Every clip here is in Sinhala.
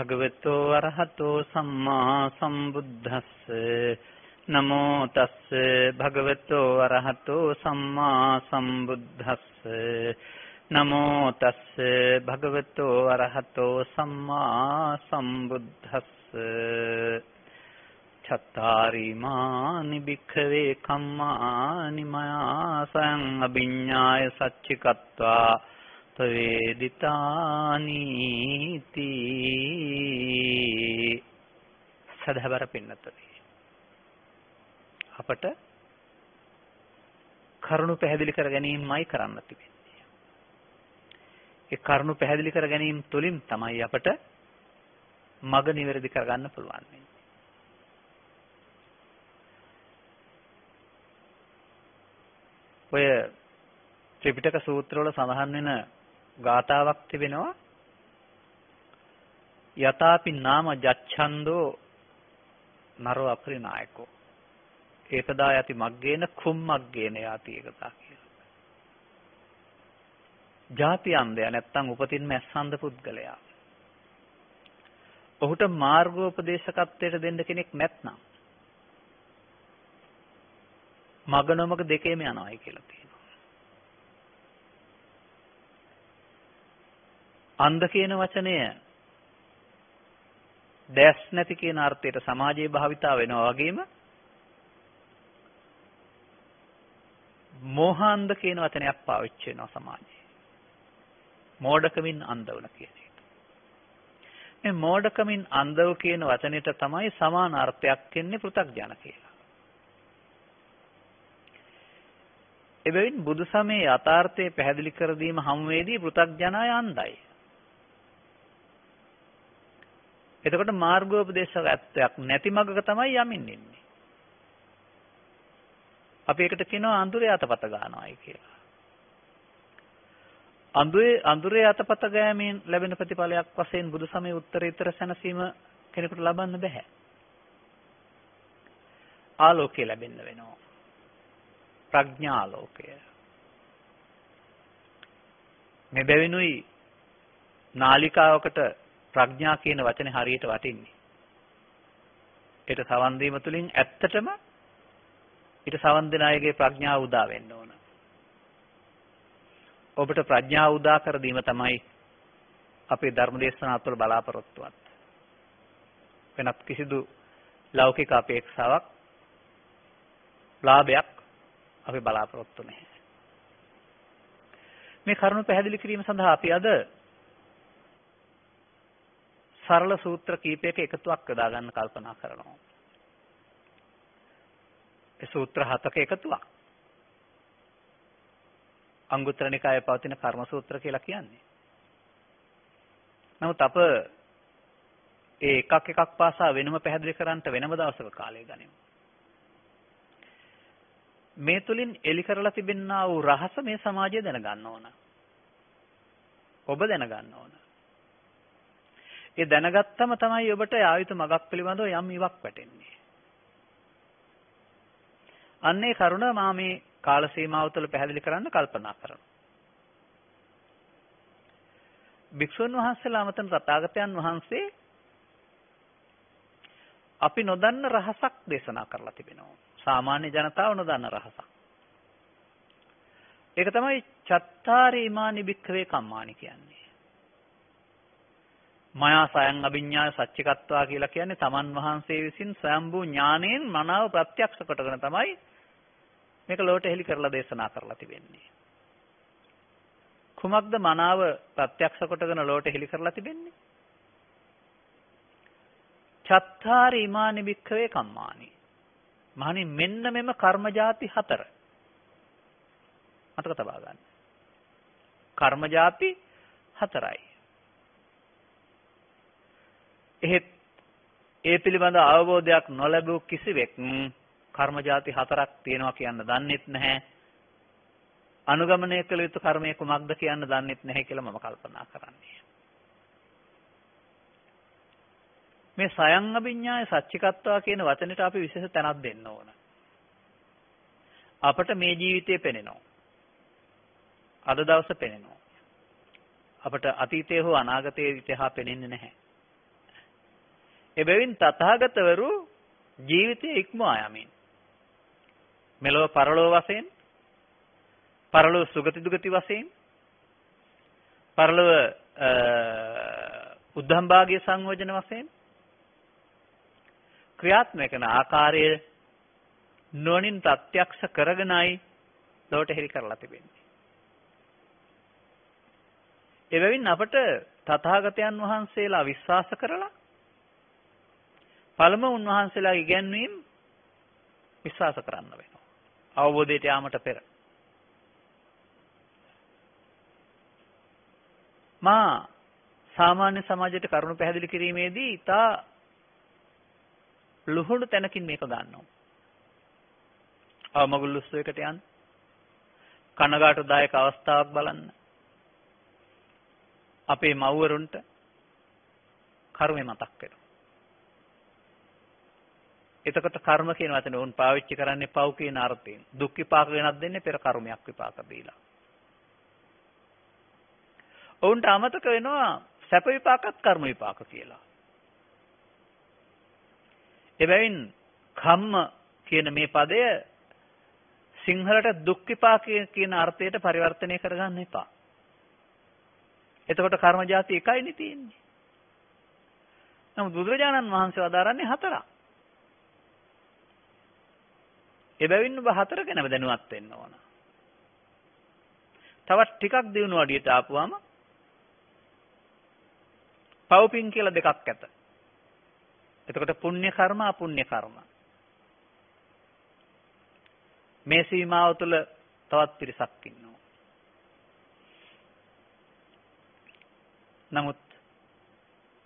භගවතෝ අරහතෝ සම්මා සම්බුද්දස්ස නමෝ තස්ස භගවතෝ අරහතෝ සම්මා සම්බුද්දස්ස නමෝ තස්ස භගවතෝ අරහතෝ සම්මා සම්බුද්දස්ස චත්තාරි මානි භික්ඛවේ කම්මානි මයා සං අභිඤ්ඤාය සච්චිකත්වා වේදිතානීති සදහවර පින්නතේ අපට කරුණු පැහැදිලි කර ගැනීමයි කරන්න තිබෙන්නේ. ඒ කරුණු පැහැදිලි කර ගැනීම තුළින් තමයි අපට මඟ නිවැරදි කරගන්න පුළුවන්. ඔය ත්‍රිපිටක සූත්‍රවල සඳහන් වෙන ගාතාවක් තිබෙනවා යතාපි නාම ජච්ඡන්தோ නරෝ අපරිනායකෝ ඒකදා යති මග්ගේන කුම්මග්ගේන යති ඒකදා කියලා. ಜಾති අන්දය නැත්තම් උපතින්ම ඇස්සන්ද පුද්ගලයා. ඔහුට මාර්ගෝපදේශකත්වයට දෙන්න කෙනෙක් නැත්නම් මග නොමග දෙකේම යනවායි කියලා තියෙනවා. අන්ධ කියන වචනය දැස් නැති කියන අර්ථයට සමාජයේ භාවිතා වෙනවා වගේම මෝහාන්ධ කියන වචනයක් පාවිච්චි වෙනවා සමාජයේ. මෝඩකමින් අන්ධ වුණ කියන එක. මේ මෝඩකමින් අන්ධව කියන වචනෙට තමයි සමාන අර්ථයක් එන්නේ පෘථග්ජන කියලා. එබැවින් බුදු සමයේ යථාර්ථය පැහැදිලි කර දීම හැමවේදී පෘථග්ජනය අන්ධයි. එතකොට මාර්ගෝපදේශකත්වයක් නැති මගක තමයි යමින් ඉන්නේ. අපි ඒකට කියනවා අඳුරේ අතපත ගන්නවායි කියලා. අඳුරේ අතපත ගෑමෙන් ලැබෙන ප්‍රතිඵලයක් වශයෙන් බුදු සමයේ උත්තරීතර සැනසීම කෙනෙකුට ලබන්න බෑ. ආලෝකය ලැබෙන්න වෙනවා. ප්‍රඥාලෝකය. මේ බැවිනුයි නාලිකාවකට ප්‍රඥා කියන වචනේ හරියට වටින්නේ. ඒට සවන් දීම තුළින් ඇත්තටම ඊට සවන් දෙන අයගේ ප්‍රඥාව උදා වෙන්න ඕන. ඔබට ප්‍රඥාව උදා කර දීම තමයි අපේ ධර්ම දේශනාව තුළ බලාපොරොත්තු වෙන්නේ. වෙනත් කිසිදු ලෞකික අපේක්ෂාවක් ලාභයක් අපි බලාපොරොත්තු නැහැ. මේ කරුණු පැහැදිලි කිරීම සඳහා අපි අද සරල සූත්‍ර කීපයක එකතුවක් යොදා ගන්න කල්පනා කරනවා. ඒ සූත්‍ර 7ක එකතුවක්. අංගුත්තර නිකායේ පවතින කර්ම සූත්‍ර කියලා කියන්නේ. නමුත් අප ඒ එකක් පාසා වෙනම පැහැදිලි කරන්නට වෙනම දවසක කාලය ගනිමු. මේ තුලින් එලි කරලා තිබෙනා වූ රහස මේ සමාජය දැනගන්න ඕන. ඔබ දැනගන්න ඕන. ඒ දැනගත්තම තමයි ඔබට ආයුතු මගක් පිළිබඳව යම් ඉවක් වැටෙන්නේ. අන්නේ කරුණ මා මේ කාල සීමාව තුළ පැහැදිලි කරන්න කල්පනා කරනවා. භික්ෂුන් වහන්සේලා අමතන තථාගතයන් වහන්සේ අපි නොදන්න රහසක් දේශනා කරලා තිබෙනවා. සාමාන්‍ය ජනතාව නොදන්න රහසක්. ඒක තමයි චත්තාරි මානි භික්ඛවේ කම්මානි කියන්නේ. මයා සයන් අභිඤ්ඤාය සච්චිකත්වා කියලා කියන්නේ තමන් වහන්සේ විසින් ස්වයම්බූ ඥාණයෙන් මනාව ප්‍රත්‍යක්ෂ කොටගෙන තමයි මේක ලෝට හෙළි කරලා දේශනා කරලා තිබෙන්නේ. කුමක්ද මනාව ප්‍රත්‍යක්ෂ කොටගෙන ලෝට හෙළි කරලා තිබෙන්නේ? චත්තාරි ඉමානි භික්ඛවේ කම්මානි. මහණනි මෙන්න මෙම කර්ම જાති 4. මතක තබා ගන්න. කර්ම જાති 4යි. එහෙත් ඒ පිළිබඳ අවබෝධයක් නොලැබූ කිසිවෙක් කර්ම જાති 4ක් තියෙනවා කියන්න දන්නෙත් නැහැ. අනුගමනය කළ යුතු කර්මය කුමක්ද කියන්න දන්නෙත් නැහැ කියලා මම කල්පනා කරන්නේ. මේ සයන් අභිඤ්ඤාය සච්චිකත්වා කියන වචනෙට අපි විශේෂ තැනක් දෙන්න ඕන. අපට මේ ජීවිතේ පෙනෙනවා. අද දවසේ පෙනෙනවා. අපට අතීතයේ හෝ අනාගතයේ ඉතිහා පෙනෙන්නේ නැහැ. එබැවින් තථාගතවරු ජීවිතයේ ඉක්මවා යමින් මෙලොව පරලොව වශයෙන්, පරලොව සුගති දුගති වශයෙන්, පරලොව උද්ධම් භාග්‍ය සංයෝජන වශයෙන් ක්‍රියාත්මක කරන ආකාරය නොනින් ප්‍රත්‍යක්ෂ කරගෙනයි ලෝට හෙළි කරලා තිබෙන්නේ. එබැවින් අපට තථාගතයන් වහන්සේලා විශ්වාස කරලා පළමුව උන්වහන්සේලාගේ ඉගැන්වීම් විශ්වාස කරන්න වෙනවා. අවබෝධයට යාමට පෙර. මා සාමාන්‍ය සමාජයට කරුණු පැහැදිලි කිරීමේදී ඉතා ලුහුණු තැනකින් මේක ගන්නවා. අවමගුල් උත්සවයකට යන්න. කනගාටුදායක අවස්ථාවක් බලන්න. අපේ මව්වරුන්ට කර්මය මතක් වෙනවා. එතකොට කර්ම කියන වචනේ උන් පාවිච්චි කරන්නේ පව් කියන අර්ථයෙන්. දුක් විපාක වෙනත් දෙන්නේ පෙර කර්මයක් විපාක දීලා. ඔවුන්ට අමතක වෙනවා සැප විපාකත් කර්ම විපාක කියලා. එබැවින් කම්ම කියන මේ පදය සිංහලට දුක් විපාක කියන අර්ථයට පරිවර්තනය කරගන්න එපා. එතකොට කර්ම જાති එකයිනේ තියෙන්නේ. නමුත් බුදුරජාණන් වහන්සේ වදාරන්නේ හතරක්. එබැවින් ඔබ හතර ගැනම දැනුවත් වෙන්න ඕන. තවත් ටිකක් දිනු අඩියට ආපුවාම පව්පින් කියලා දෙකක් ඇත. එතකොට පුණ්‍ය කර්ම අපුණ්‍ය කර්ම. මේ සීමාව තුළ තවත් පිරිසක් ඉන්නවා. නමුත්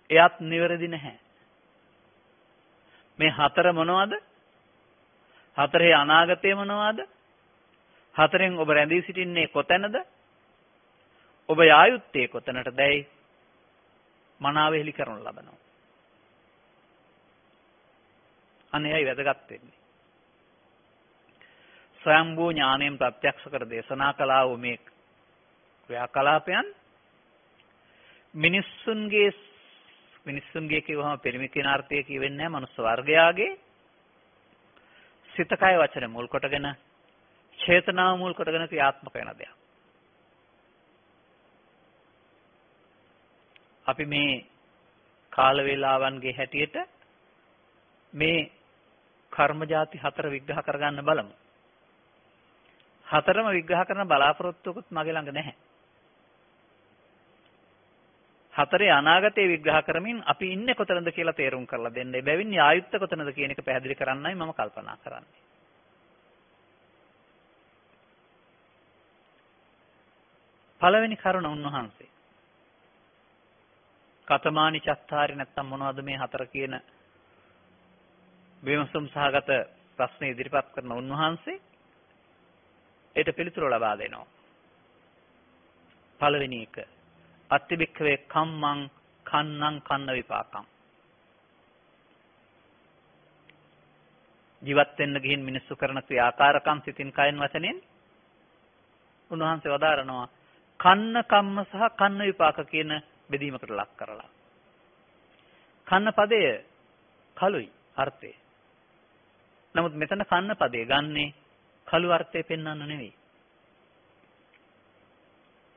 එයත් නිවැරදි නැහැ. මේ හතර මොනවද? හතරේ අනාගතය මොනවද? හතරෙන් ඔබ රැඳී සිටින්නේ කොතැනද? ඔබ යා යුත්තේ කොතැනටදයි මනාව හෙළි කරනු ලබනවා. අනේයි වැදගත් වෙන්නේ. ස්වයංභූ ඥාණයෙන් ප්‍රත්‍යක්ෂ කර දේශනා කළා වූ මේ ක්‍රියාකලාපයන් මිනිස්සුන්ගේ කියවම පරිමිතින අර්ථය කියවෙන්නේ නැහැ. මනුස්ස වර්ගයාගේ සිත කය වචන මුල් කොටගෙන චේතනාව මුල් කොටගෙන ක්‍රියාත්මක වෙන දෙයක්. අපි මේ කාල වේලාවන්ගේ හැටියට මේ කර්ම જાති හතර විග්‍රහ කරගන්න බලමු. හතරම විග්‍රහ කරන බලාපොරොත්තුකුත් මගේ ළඟ නැහැ. හතරේ අනාගතේ විග්‍රහ කරමින් අපි ඉන්නේ කොතනද කියලා තේරුම් කරලා දෙන්න. බැවින් යායුත්ත කොතනද කියන එක පැහැදිලි කරන්නයි මම කල්පනා කරන්නේ. පළවෙනි කරුණ උන්වහන්සේ කතමානි චත්තාරි නැත්තම් මොනවද මේ හතර කියන විමසුම් සහගත ප්‍රශ්න ඉදිරිපත් කරන උන්වහන්සේ ඒට පිළිතුරු ලබා දෙනවා. පළවෙනි එක අත්තිබික්ඛවේ කම්මං කන්නං කන්න විපාකම්. ජීවත් වෙන්න ගිහින් මිනිස්සු කරන ක්‍රියාකාරකම් සිතින් කයෙන් වචනෙන් උන්වහන්සේ වදාරනවා කන්න කම්ම සහ කන්න විපාක කියන බෙදීමකට ලක් කරලා. කන්න පදය කළුයි අර්ථය. නමුත් මෙතන කන්න පදය ගන්නේ කළු අර්ථය පෙන්වන්න නෙවෙයි.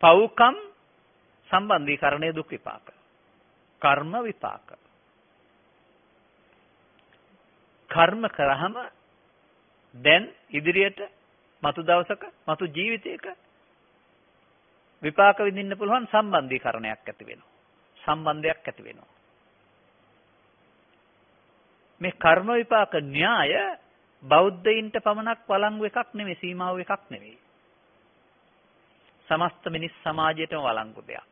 පව්කම් සම්බන්ධීකරණයේ දුක් විපාක. කර්ම විපාක. කර්ම කරාම දැන් ඉදිරියට මතු දවසක මතු ජීවිතයක විපාක විඳින්න පුළුවන් සම්බන්ධීකරණයක් ඇති වෙනවා. සම්බන්ධයක් ඇති වෙනවා. මේ කර්ම විපාක න්‍යාය බෞද්ධයින්ට පමණක් වළංගු එකක් නෙමෙයි, සීමාව එකක් නෙමෙයි. සමස්ත මිනිස් සමාජයටම වළංගු දෙයක්.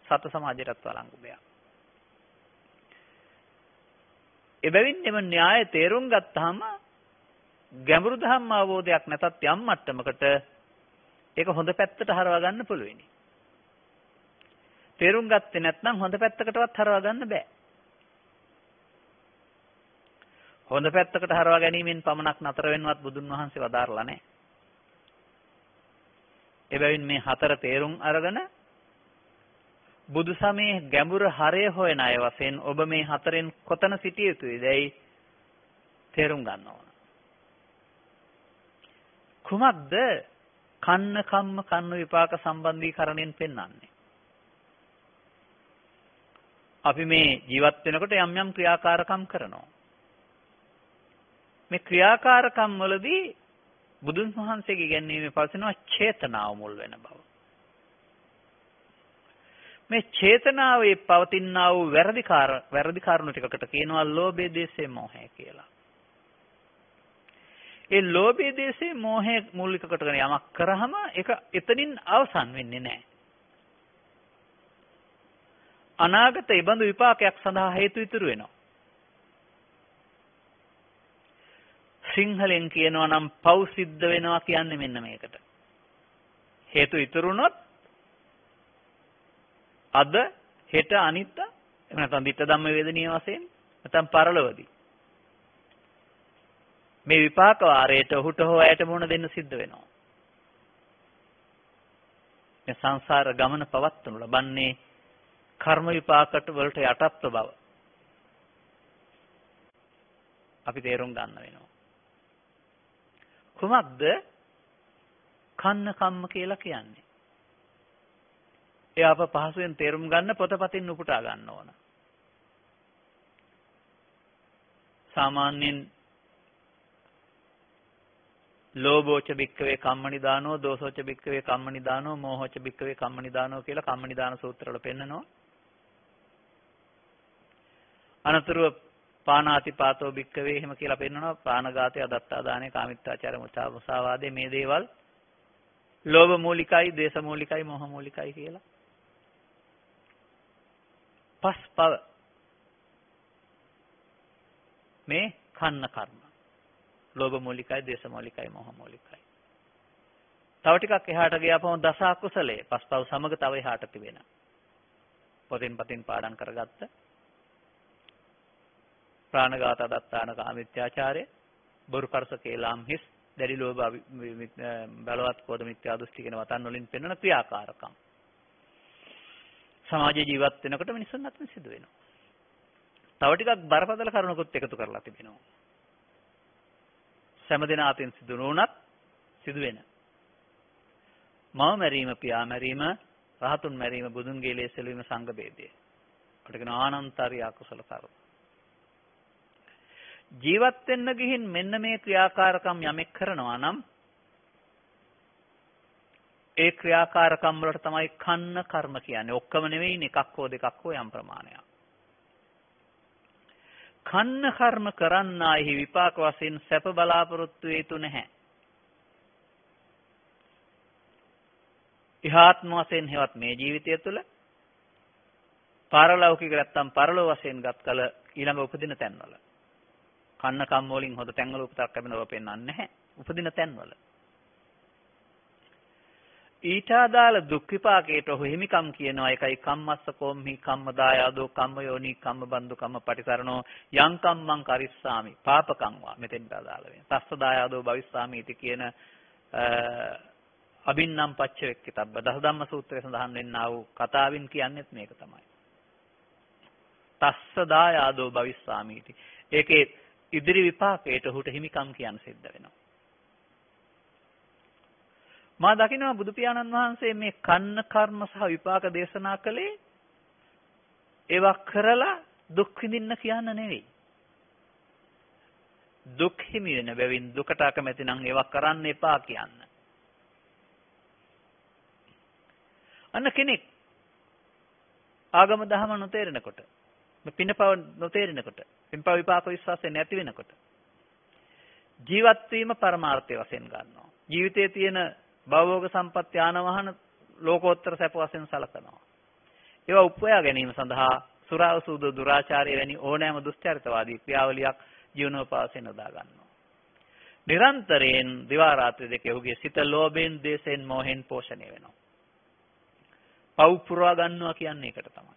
සත සමාජයටත් වළංගු දෙයක්. එබැවින් එම න්‍යාය තේරුම් ගත්තාම ගැඹුරු ධම්ම අවබෝධයක් නැතත් යම් මට්ටමකට ඒක හොඳ පැත්තට හරවා ගන්න පුළුවෙනි. තේරුම් ගත්තේ නැත්නම් හොඳ පැත්තකටවත් හරවා ගන්න බෑ. හොඳ පැත්තකට හරවා ගැනීමෙන් පමණක් නතර වෙන්නවත් බුදුන් වහන්සේ වදාරලා නැහැ. එබැවින් මේ හතර තේරුම් අරගෙන බුදු සමයේ ගැඹුරු හරය හොයන අය වශයෙන් ඔබ මේ හතරෙන් කොතන සිටිය යුතුයිදයි තේරුම් ගන්න ඕන. කුමක්ද කන්න කම්ම කන්න විපාක සම්බන්ධීකරණයෙන් පෙන්වන්නේ? අපි මේ ජීවත් වෙනකොට යම් යම් ක්‍රියාකාරකම් කරනවා. මේ ක්‍රියාකාරකම් වලදී බුදුන් වහන්සේගේ ඉගැන්වීමේ පවතිනවා චේතනාව මුල් වෙන බව. මේ චේතනාවේ පවතිනා වූ වැරදි කාරණු ටිකකට කියනවා ලෝභය, දේශය, මෝහය කියලා. ඒ ලෝභය, දේශය, මෝහය මූලික කොටගෙන යමක් කරාම ඒක එතනින් අවසන් වෙන්නේ නැහැ. අනාගත ඉබඳු විපාකයක් සඳහා හේතු ඉතුරු වෙනවා. සිංහලෙන් කියනවා නම් පව් සිද්ධ වෙනවා කියන්නේ මෙන්න මේකට. හේතු ඉතුරුනොත් අද හෙට අනිත්ත එහෙම නැත්නම් ditta ධම්ම වේදනීය වශයෙන් නැත්නම් පරලොවදී මේ විපාක වාරයට ඔහුට හෝ ඇයට මුණ දෙන්න සිද්ධ වෙනවා. මේ සංසාර ගමන පවත්වනු ලබන්නේ කර්ම විපාකට වලට යටත්ව බව අපි තේරුම් ගන්න වෙනවා. කුමක්ද කන්න කම්ම කියලා කියන්නේ? ඒ අප පහසුවෙන් තේරුම් ගන්න පොතපතින් උපුටා ගන්න ඕන. සාමාන්‍යයෙන් ලෝභෝච භික්කවේ කම්මනිදානෝ, දෝසෝච භික්කවේ කම්මනිදානෝ, මෝහෝච භික්කවේ කම්මනිදානෝ කියලා කම්මනිදාන සූත්‍රවල පෙන්නනවා. අනතුරුව පානාතිපාතෝ භික්කවේ එහෙම කියලා පෙන්නනවා. ප්‍රාණඝාතය, අදත්තා දානය, කාමිත්තාචාරය, මුසාවාදය මේ දේවල් ලෝභ මූලිකයි, දේශ මූලිකයි, මෝහ මූලිකයි කියලා. පස්පව මේ කන්න කර්ම. ලෝභ මූලිකයි, දේශ මූලිකයි, මෝහ මූලිකයි. තව ටිකක් එහාට ගියාපම දස අකුසලයේ පස්පව සමග තව එහාට තිබෙන. පොතින් පාඩම් කරගත්ත ප්‍රාණඝාත, දත්තාන, කාමිත්‍යාචාරය, බොරු කරස, කේලාම්, හිස්, දැඩි ලෝභ, බලවත් කෝධ, මිත්‍යා දෘෂ්ටි කියන වතන් වලින් පෙන්වන ක්‍රියාකාරකම්. සමාජයේ ජීවත් වෙනකොට මිනිස්සුන් අතරින් සිදු වෙනවා. තව ටිකක් බරපතල කරුණකුත් එකතු කරලා තිබෙනවා. සෑම දින අතින් සිදු නොවුනත් සිදු වෙන. මව මැරීම, පියා මැරීම, රහතුන් මැරීම, බුදුන්ගේ ලේසලවීම, සංඝ බේදය. අපිට කියන ආනන්තරිය අකුසල කර්ම. ජීවත් වෙන්න ගිහින් මෙන්න මේ ක්‍රියාකාරකම් යමෙක් කරනවා නම් ඒ ක්‍රියාකාරකම් වලට තමයි කන්න කර්ම කියන්නේ. ඔක්කොම නෙවෙයි, එකක් හෝ දෙකක් හෝ යම් ප්‍රමාණයක්. කන්න කර්ම කරන්නාහි විපාක වශයෙන් සැප බලාපොරොත්තු වේතු නැහැ. ඉහාත්ම වශයෙන් හෙවත් මේ ජීවිතය තුළ, පාරලෞකික නැත්තම් පරලෝ වශයෙන් ගත් කල ඊළඟ උපදින තැන්වල කන්න කම් වලින් හොද තැන්වල උපතක් ලැබෙනව පෙන්වන්නේ නැහැ. උපදින තැන්වල ඊට අදාළ දුක් විපාකයට ඔහු හිමිකම් කියනවා. ඒකයි කම්මස්ස කෝම්හි කම්ම දායාදෝ කම්ම යෝනි කම්ම බන්දු කම්ම පටිසරණෝ යං කම්මං කරිස්සාමි පාපකං වා මෙතෙන්ට අදාළ වෙන. තස්ස දායාදෝ භවිස්සාමි इति කියන අබින්නම් පච්චවෙක්කිතබ්බ දසධම්ම සූත්‍රයේ සඳහන් වෙන්නා වූ කතාවින් කියන්නේත් මේක තමයි. තස්ස දායාදෝ භවිස්සාමි इति. ඒකේ ඉදිරි විපාකයට ඔහුට හිමිකම් කියන්න සිද්ධ වෙනවා. මා දකිනවා බුදු පියාණන් වහන්සේ මේ කන්න කර්ම සහ විපාක දේශනා කළේ ඒවා කරලා දුක් විඳින්න කියන්න නෙවෙයි. දුක් හිමි වෙන බැවින් දුකට අකමැති නම් ඒවා කරන්න එපා කියන්න. අන්න කෙනෙක් ආගම දහම නොතේරෙනකොට, පිනපව නොතේරෙනකොට, පින්පව විපාක විශ්වාසය නැති වෙනකොට ජීවත් වීම පරමාර්ථය වශයෙන් ගන්නවා. ජීවිතයේ තියෙන භවෝග සම්පත් යාන වාහන ලෝකෝත්තර සැප වශයෙන් සලකනවා. ඒවා උපයා ගැනීම සඳහා සුරාව සූද දුරාචාරය වැනි ඕනෑම දුස්චරිතවාදී ක්‍රියාවලියක් ජීවනෝපාසයෙන් යොදා ගන්නවා. නිරන්තරයෙන් දිවා රාත්‍රී දෙකේ ඔහුගේ සිත ලෝභයෙන්, දේශයෙන්, මෝහෙන් පෝෂණය වෙනවා. පව් පුරවා ගන්නවා කියන්නේ ඒකට තමයි.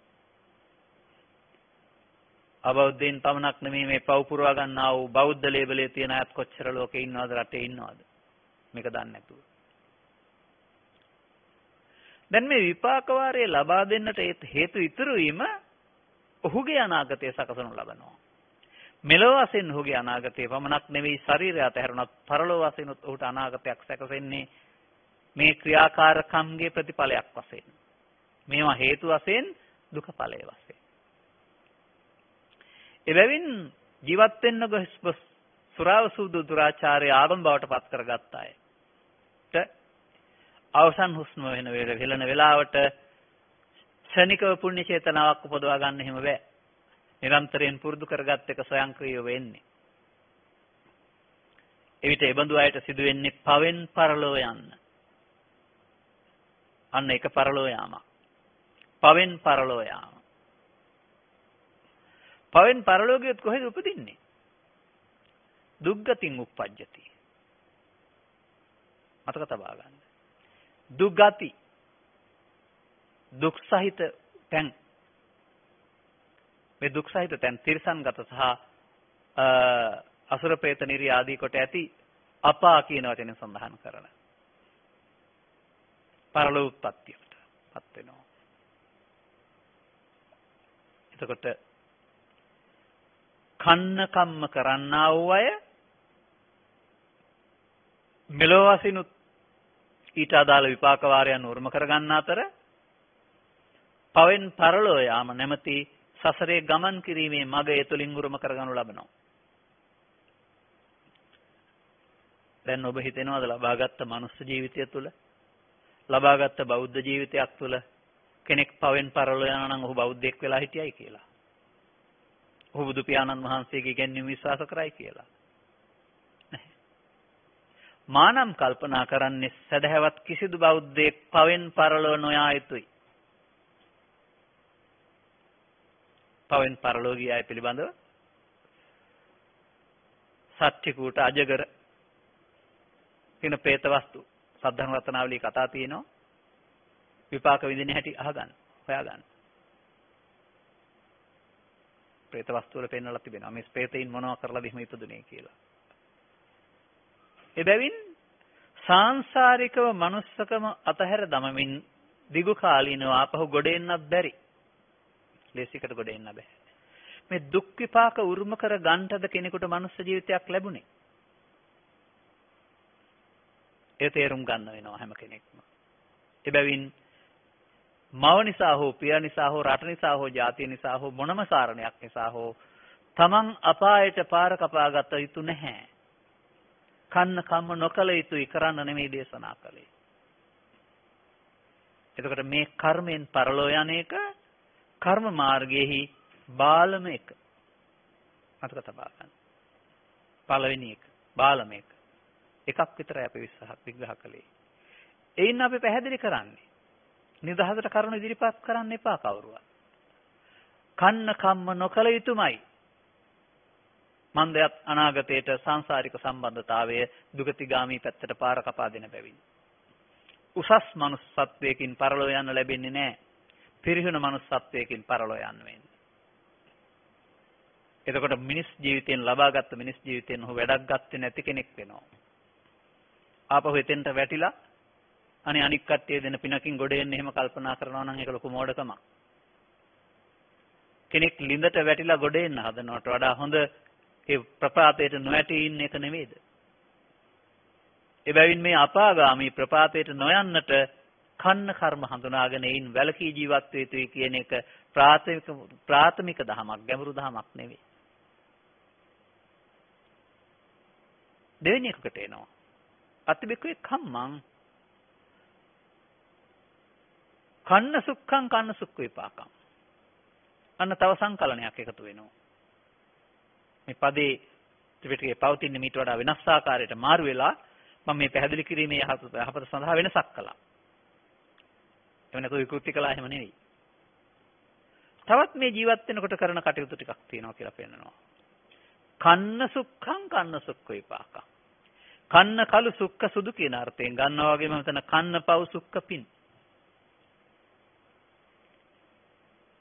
අබෞද්ධයන් පමණක් නෙමෙයි මේ පව් පුරවා ගන්නා වූ බෞද්ධ ලේබලේ තියෙන අයත් කොච්චර ලෝකේ ඉන්නවද, රටේ ඉන්නවද මේක දන්නේ නැතුව. දැන් මේ විපාක වාරයේ ලබා දෙන්නට හේතු ඉතුරු වීම ඔහුගේ අනාගතය සකසනු ලබනවා. මෙලොව වශයෙන් ඔහුගේ අනාගතය පමණක් නෙවෙයි ශරීරය අතහැරුණත් පරලොව වශයෙන් ඔහුට අනාගතයක් සැකසෙන්නේ මේ ක්‍රියාකාරකම්ගේ ප්‍රතිඵලයක් වශයෙන්. මේවා හේතු වශයෙන් දුක ඵලය වශයෙන්. එබැවින් ජීවත් වෙන්න ගොස් සුරාවසුදු දුරාචාරය ආරම්භ බවට පත් කරගත්ත අයට අවසන් හුස්ම වෙන වෙලාවට ශනිකව පුණ්‍ය චේතනාවක් උපදවා ගන්න හිම බෑ. නිරන්තරයෙන් පුරුදු කරගත් එක ස්වයංක්‍රීයව වෙන්නේ. එවිට ඒ බඳු අයට සිදු වෙන්නේ පවෙන් පරලෝ යන්න. අන්න ඒක පරලෝ යාම. පවෙන් පරලෝ යාම. පවෙන් පරලෝ ගියොත් කොහෙද උපදින්නේ? දුක්ගතින් උප්පජ්ජති. මතක තබා ගන්න. දුක්ගති දුක් සහිත තැන්. මේ දුක් සහිත තැන් තිරසන්ගත සහ අසුර ප්‍රේත නිරි ආදී කොට ඇති අපා කියන වචනෙන් සඳහන් කරන පරලෝ උත්පත්තියට පත් වෙනවා. එතකොට කන්න කම්ම කරන්නා වූ අය මෙලොව වශයෙන් ඊට අදාළ විපාක වාරයන් උරුම කර ගන්න අතර පවෙන් පරලෝ යාම නැමැති සසරේ ගමන් කිරීමේ මඟ ඒ තුලින් උරුම කරගනු ලබනවා. දැන් ඔබ හිතනවාද ලබාගත් මනුස්ස ජීවිතය තුළ ලබාගත් බෞද්ධ ජීවිතයක් තුළ කෙනෙක් පවෙන් පරලෝ යනවා නම් ඔහු බෞද්ධයෙක් වෙලා හිටියයි කියලා. ඔහු බුදු පියාණන් වහන්සේගේ ඉගැන්වීම විශ්වාස කරයි කියලා. මානම් කල්පනා කරන්නේ සදහැවත් කිසිදු බෞද්ධයෙක් පවෙන් පරලෝ නොයා යුතුයි. පවෙන් පරලෝ ගිය අය පිළිබඳව සත්‍තිකූට අජගර කියන പ്രേත වස්තු සද්ධර්ම රත්නාවලී කතා තියෙනවා. විපාක විඳින හැටි අහගන්න, හොයාගන්න. പ്രേත වස්තු වල පෙන්වලා තිබෙනවා මේ പ്രേතයින් මොනවා කරලාද එහෙම ඉපදුනේ කියලා. එබැවින් සාංශාරිකව manussකම අතහැර දමමින් දිගු කාලීනව ආපහු ගොඩ එන්නත් බැරි. ලේසිකට ගොඩ එන්න බෑ. මේ දුක් විපාක උරුම කර ගන්නටද කෙනෙකුට මනුස්ස ජීවිතයක් ලැබුණේ. ඒ තේරුම් ගන්න වෙනවා හැම කෙනෙක්ම. එබැවින් මව නිසා හෝ පිය නිසා හෝ රට නිසා හෝ ජාතිය නිසා හෝ මොනම කාරණයක් නිසා හෝ තමන් අපායට පාර කපා ගත යුතු නැහැ. කන්න කම්ම නොකල යුතුයි කරන්න නෙමෙයි දේශනා කළේ. එතකොට මේ කර්මෙන් පරලෝ යන එක කර්ම මාර්ගයේහි බාලම එක. මතක තබා ගන්න. පළවෙනි එක බාලම එක. එකක් විතරයි අපි විග්‍රහ කළේ. එයින් අපි පැහැදිලි කරන්නේ නිදහසට කරුණ ඉදිරිපත් කරන්න එපා කවුරුවත්. කන්න කම්ම නොකල යුතුමයි. මන්දයත් අනාගතයට සංසාරික සම්බන්ධතාවය දුගතිගාමී පැත්තට පාර කපා දෙන බැවින්. උසස් මනුස්සත්වයකින් පරලෝ යන්න ලැබෙන්නේ නැහැ. පිරිහුණ මනුස්සත්වයකින් පරලෝ යන්න වෙන්නේ. එතකොට මිනිස් ජීවිතයෙන් ලබාගත් මිනිස් ජීවිතයෙන් ඔහු වැඩක් ගත්තේ නැති කෙනෙක් වෙනවා. ආපහු එතෙන්ට වැටිලා අනේ අනික් කට්ටිය දෙන පිනකින් ගොඩ එන්න එහෙම කල්පනා කරනවා නම් ඒක ලොකු මෝඩකමක්. කෙනෙක් ලිඳට වැටිලා ගොඩ එන්න හදනවට වඩා හොඳ ඒ ප්‍රපාතයට නොඇටි ඉන්න එක නෙමෙයිද? එබැවින් මේ අපාගාමී ප්‍රපාතයට නොයන්නට කන්න කර්ම හඳුනාගෙන ඉන් වැලකී ජීවත් වේ යුතුයි කියන එක ප්‍රාථමික දහමක්, ගැඹුරු දහමක් නෙවෙයි. දෙවෙනි එකකට එනවා. අතිබිකුවේ කම්මං කන්න සුක්ඛං කන්න සුක්ඛ විපාකං. අන්න තව සංකලනයක් එකතු වෙනවා. මේ පදේ ත්‍රිපිටකයේ පවතින මීට වඩා වෙනස් ආකාරයකට මාරු වෙලා මම මේ පැහැදිලි කිරීමේ යහපත සඳහා වෙනසක් කළා. එව නැතු විකෘති කළා එහෙම නෙවෙයි. තවත් මේ ජීවත් වෙනකොට කරන කටයුතු ටිකක් තියෙනවා කියලා පෙන්නනවා. කන්න සුක්ඛං කන්න සුක්ඛ විපාකං. කන්න කළු සුක්ඛ සුදු කියන අර්ථයෙන් ගන්නවා වගේම මෙතන කන්න පව් සුක්ඛ පින්.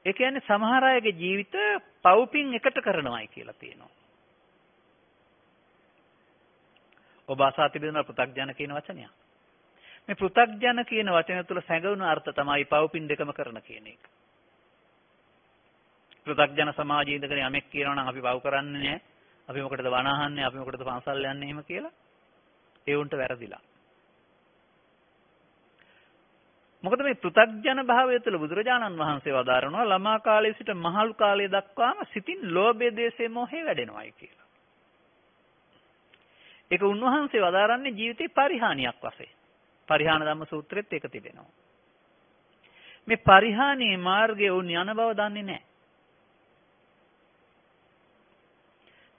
ඒ කියන්නේ සමහර අයගේ ජීවිත පව් පින් එකට කරනවායි කියලා තියෙනවා. ඔබ අසා තිබෙන පෘථග්ජන කියන වචනය. මේ පෘථග්ජන කියන වචනය තුළ සැඟවුණු අර්ථ තමයි පව්පින් දෙකම කරන කියන එක. පෘථග්ජන සමාජයේ ඉඳගෙන යමෙක් කියනවා නම් අපි පව් කරන්නේ නැහැ. අපි මොකටද වනහන්නේ? අපි මොකටද පන්සල් යන්නේ එහෙම කියලා. ඒ උන්ට වැරදිලා. මොකද මේ පෘථග්ජන භාවය තුළ බුදුරජාණන් වහන්සේ වදාරනවා ළමා කාලයේ සිට මහලු කාලය දක්වාම සිතින් ලෝභය, දේශය, මොහය වැඩෙනවායි කියලා. ඒක උන්වහන්සේ වදාරන්නේ ජීවිතේ පරිහානියක් වශයෙන්. පරිහාන ධම්ම සූත්‍රෙත් ඒක තිබෙනවා. මේ පරිහානියේ මාර්ගයේ උන් යන බව දන්නේ නැහැ.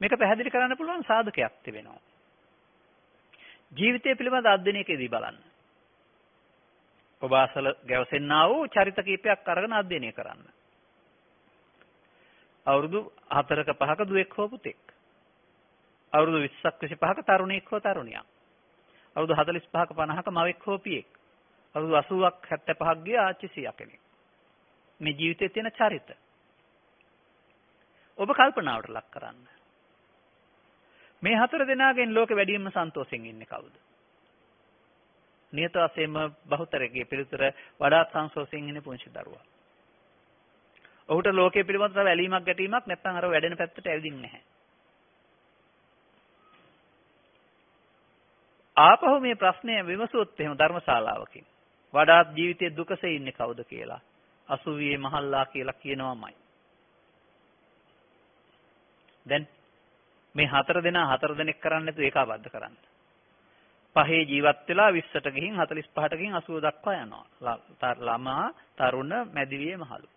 මේක පැහැදිලි කරන්න පුළුවන් සාධකයක් තිබෙනවා. ජීවිතය පිළිබඳ අධ්‍යයනයකදී බලන්න. ඔබ අසල ගැවසෙන්නා වූ චරිත කීපයක් අරගෙන අධ්‍යයනය කරන්න. අවුරුදු 4ක 5ක දුවෙක් හෝ පුතෙක්. අවුරුදු 20ක් 25ක තරුණයෙක් හෝ තරුණියක්. අවුරුදු 45ක 50ක මවෙක් හෝ පියෙක්. අවුරුදු 80ක් 75ක් ගිය ආච්චි සීයා කෙනෙක්. මේ ජීවිතයේ තියෙන චරිත. ඔබ කල්පනාවට ලක් කරන්න. මේ 4 දෙනාගෙන් ලෝකෙ වැඩිම සන්තෝෂෙන් ඉන්නේ කවුද? නියත වශයෙන්ම බහුතරයේ පිළිතුර වඩාත් සංසෝෂයෙන් ඉන්නේ පුංචි දරුවා. ඔහුට ලෝකයේ පිළිබඳ තව ඇලීමක් ගැටීමක් නැත්නම් අර වැඩෙන පැත්තට ඇවිදින්නේ නැහැ. ආපහු මේ ප්‍රශ්නය විමසුවොත් එහෙම ධර්මශාලාවකින් වඩාත් ජීවිතයේ දුකසේ ඉන්නේ කවුද කියලා අසුවියේ මහල්ලා කියලා කියනවාමයි. දැන් මේ 4 දෙනා 4 දෙනෙක් කරන්නේ නැතුව ඒකාබද්ධ කරන්න. 5 ජීවත් වෙලා 20ට ගිහින් 45ට ගිහින් 80 දක්වා යනවා. ළමා, තරුණ, මැදිවියේ මහලු.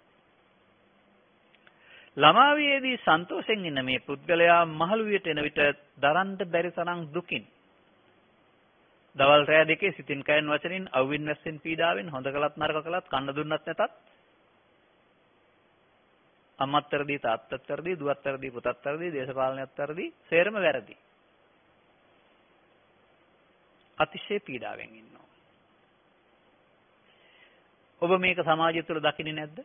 ළමා වියේදී සන්තෝෂෙන් ඉන්න මේ පුද්ගලයා මහලු වියට එන විට දරන්න බැරි තරම් දුකින්. දවල් රැය දෙකේ සිතින් කයන් වචනින් අවුවින් වැස්සෙන් පීඩාවෙන් හොඳ කළත් නරක කළත් කන්න දුන්නත් නැතත් අම්මත් තරදී තාත්තත් තරදී දුවත් තරදී පුතත් තරදී දේශපාලනයත් තරදී සේරම වැරදි. අතිශය පීඩාවෙන් ඉන්නවා. ඔබ මේක සමාජය තුළ දකින්නේ නැද්ද?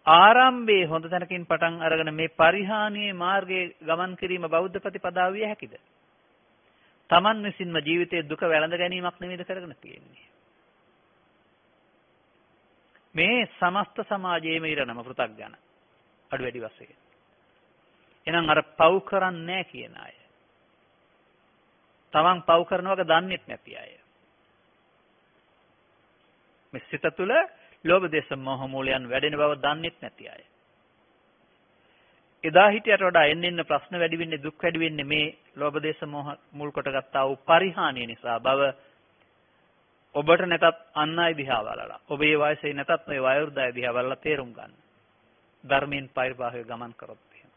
ආරම්භයේ හොඳ තැනකින් පටන් අරගෙන මේ පරිහානියේ මාර්ගයේ ගමන් කිරීම බෞද්ධ ප්‍රතිපදාව විය හැකිද? Taman විසින්ම ජීවිතයේ දුක වැළඳ ගැනීමක් නෙමෙයිද කරගෙන තියෙන්නේ. මේ සමස්ත සමාජයේම ඉරණම පෘථග්ජන අඩු වැඩි වශයෙන්. එහෙනම් අර පව් කරන්නේ නැහැ කියන අය. Taman පව් කරනවක දන්නේත් නැති අය. මේ සිත තුළ ලෝභ දේශ මොහ මූලයන් වැඩෙන බව දන්නේත් නැති අය. එදා හිටියට වඩා එන්න ප්‍රශ්න වැඩි වෙන්නේ දුක් වැඩි වෙන්නේ මේ ලෝභ දේශ මොහ මුල් කොටගත්තා වූ පරිහානිය නිසා බව ඔබට නැතත් අන් අය දිහා බලලා ඔබේ වයසේ නැතත් මේ වයෝවෘද්ධය දිහා බලලා තේරුම් ගන්න. ධර්මයෙන් පරිබාහිර ගමන් කරොත් එහෙම.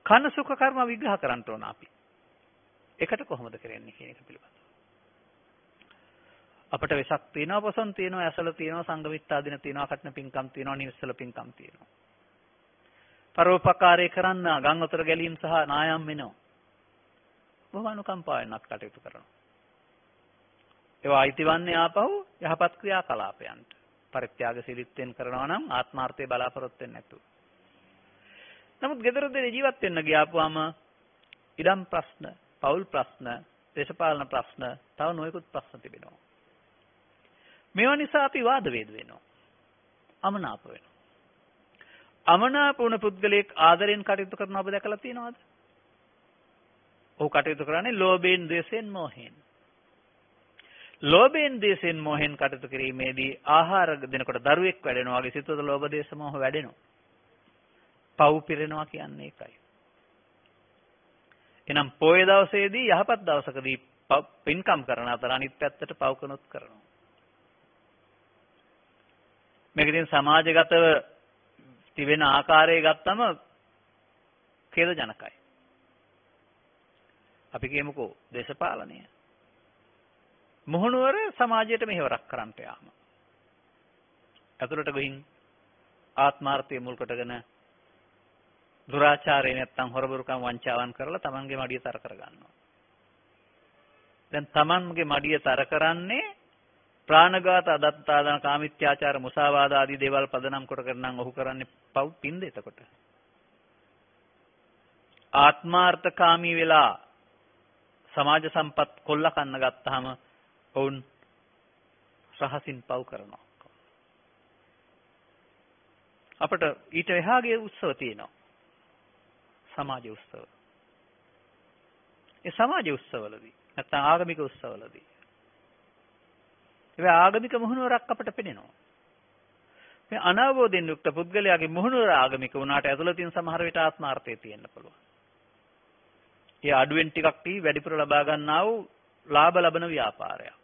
කන සුඛ කර්ම විග්‍රහ කරන්න ඕන අපි. ඒකට කොහොමද කරන්නේ කියන එක පිළිබඳව. අපට වෙසක් තියෙනවා, පොසොන් තියෙනවා, ඇසල තියෙනවා, සංගවිත්තාදින තියෙනවා, කටන පින්කම් තියෙනවා, නිවසල පින්කම් තියෙනවා. පරෝපකාරය කරන්න ගම් වතුර ගැලීම් සහ නායම් වෙනවා. බොහොම අනුකම්පාවෙන් අත් කටයුතු කරනවා. ඒවා අයිතිවන්නේ ආපහු යහපත් ක්‍රියාකලාපයන්ට. පරිත්‍යාගශීලීත්වයෙන් කරනවා නම් ආත්මාර්ථය බලාපොරොත්තු වෙන්නේ නැතුව. නමුත් ගෙදරදී ජීවත් වෙන්න ගියාපුවාම ඉඩම් ප්‍රශ්න, පෞල් ප්‍රශ්න, දේශපාලන ප්‍රශ්න, තව නොයෙකුත් ප්‍රශ්න තිබෙනවා. මේවා නිසා අපි වාද වේද වෙනවා. අමනාප වෙනවා. අමනාප වුණ පුද්ගලයෙක් ආදරෙන් කටයුතු කරන ඔබ දැකලා තියෙනවද? ඔහු කටයුතු කරන්නේ ලෝභයෙන්, ද්වේෂයෙන්, මෝහයෙන්. ලෝභයෙන්, ද්වේෂයෙන්, මෝහයෙන් කටයුතු කිරීමේදී ආහාර දෙනකොට දරුවෙක් වැඩෙනවා වගේ සිතවල ලෝභ, ද්වේෂ, මෝහ වැඩෙනවා. පව් පිරෙනවා කියන්නේ ඒකයි. එහෙනම් පොයේ දවසේදී යහපත් දවසකදී පින්කම් කරන අතර අනිත් පැත්තට පව් කනොත් කරනවා. මේක ඉතින් සමාජගතව තිබෙන ආකාරය ගත්තම ඛේදජනකයි. අපි කියමුකෝ දේශපාලනය. මොහොනුවර සමාජයට මෙහෙවරක් කරන්නට යාම. අතුලට ගිහින් ආත්මාර්ථය මුල් කොටගෙන දුරාචාරය නැත්තම් හොරබරුකම් වංචාවන් කරලා තමන්ගේ මඩිය තර කර ගන්නවා. දැන් තමන්ගේ මඩිය තර කරන්නේ ප්‍රාණඝාත, අදත්තාදාන, කාමිත්‍යාචාර, මුසාවාද ආදී දේවල් පදනම් කොට කරනම් ඔහු කරන්නේ පව් පින්ද එතකොට. ආත්මාර්ථකාමී වෙලා සමාජ සම්පත් කොල්ල කන්න ගත්තාම ඔවුන් රහසින් පව් කරනවා. අපිට ඊට එහාගේ උත්සව තියෙනවා. සමාජ උත්සව. ඒ සමාජ උත්සවවලදී නැත්නම් ආගමික උත්සවවලදී ඒ ආගමික මුහුණුවරක් අපිට පෙනෙනවා. මේ අනවබෝධයෙන් යුක්ත පුද්ගලයාගේ මුහුණුවර ආගමික වුණාට ඇතුළතින් සමහර විට ආත්මාර්ථය තියෙන්න පුළුවන්. ඒ අඩුවෙන් ටිකක් වැඩිපුර ලබා ගන්නා වූ ලාභ ලබන ව්‍යාපාරයක්.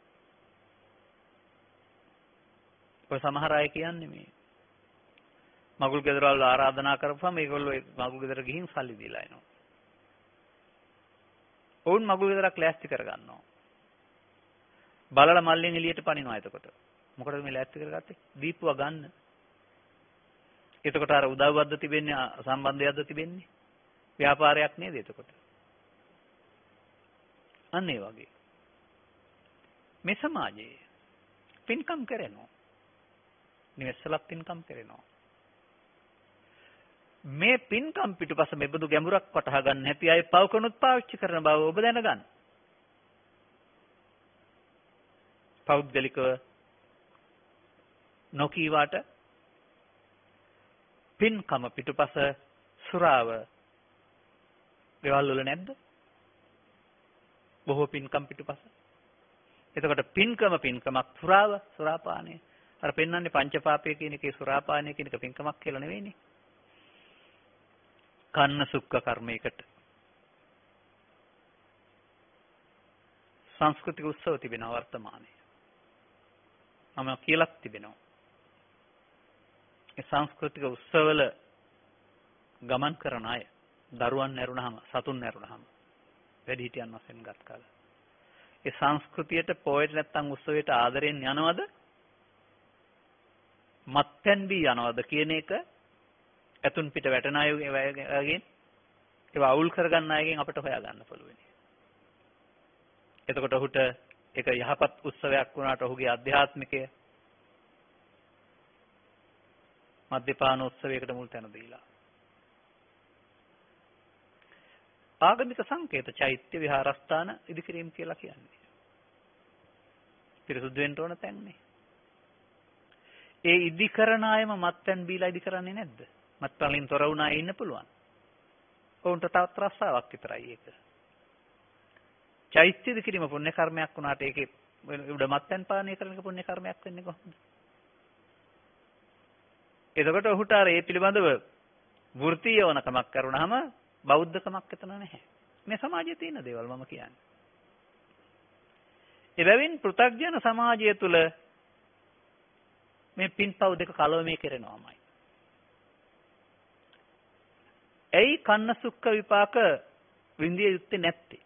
ඔය සමහර අය කියන්නේ මේ මගුල් ගෙදරවල ආරාධනා කරපුවම මේගොල්ලෝ මගුල් ගෙදර ගිහින් සල්ලි දීලා එනවා. ඔවුන් මගුල් ගෙදරක් ලෑස්ති කරගන්නවා. බලලා මල්ලෙන් එළියට පනිනවා එතකොට. මොකටද මේ ලෑස්ති කරගත්තේ? දීපුවා ගන්න. එතකොට අර උදව්වක්ද තිබෙන්නේ සම්බන්ධයක්ද තිබෙන්නේ? ව්‍යාපාරයක් නේද එතකොට? අන්න ඒ වගේ. මේ සමාජයේ පින්කම් කරනවා. නිවෙස්වලත් පින්කම් කරනවා. මේ පින්කම් පිටුපස මෙබඳු ගැඹුරක් වටහා ගන්න නැති අය පවකනුත් පාවිච්චි කරන බව ඔබ දැනගන්න. පෞද්ගලිකව නොකීවාට පින්කම පිටුපස සුරාව ගෙවල් වල නැද්ද? බොහෝ පින්කම් පිටුපස. එතකොට පින්කමක් සුරාපානය. අර පෙන්වන්නේ පංචපාපය කියන එකේ සුරාපානය කියන එක පින්කමක් කියලා නෙවෙයිනේ. කන්න සුක්ඛ කර්මයකට සංස්කෘතික උත්සව තිබෙනවා වර්තමානයේ. මම කියලාත් තිබෙනවා. ඒ සංස්කෘතික උත්සවවල ගමන් කරන අය දරුවන් නැරුණාම සතුන් නැරුණාම වැඩිහිටියන් වශයෙන් ගත් කාල. ඒ සංස්කෘතියට පොයට නැත්තම් උත්සවයට ආදරෙන් යනවද? මත්පැන් බී යනවද කියන එක ඇතුන් පිට වැටෙන අයගෙන් ඒවා අවුල් කරගන්න අයගෙන් අපිට හොයාගන්න පුළුවන්. එතකොට ඔහුට ඒක යහපත් උත්සවයක් වුණාට ඔහුගේ අධ්‍යාත්මිකය මද්යපාන උත්සවයකට මුල් තැන දීලා. ආගමික සංකේත චෛත්‍ය විහාරස්ථාන ඉදිකිරීම කියලා කියන්නේ. පිරිසුදු වෙන්න ඕන තැන්නේ. ඒ ඉදිකරන අයම මත්පැන් බීලා ඉදි කරන්නේ නැද්ද? මත්පැන්ලින් තොර වුණා ඉන්න පුළුවන්. ඔවුන්ට තවත් රස්සාවක් විතරයි ඒක. චෛත්‍ය ඉදිකිරීම පුණ්‍ය කර්මයක් වුණාට ඒකේ උඩ මත්පැන් පානය කරන එක පුණ්‍ය කර්මයක් වෙන්නේ කොහොමද? එතකොට ඔහුට අර ඒ පිළිබඳව වෘත්තීය වුණකමක් කරුණාම බෞද්ධකමක් එතන නැහැ. මේ සමාජයේ තියෙන දේවල් මම කියන්නේ. එබැවින් පෘථග්ජන සමාජය තුළ මේ පින්පව් දෙක කලවමේ කරනවාමයි. ඇයි කන්න සුක්ඛ විපාක විඳිය යුත්තේ නැත්තේ?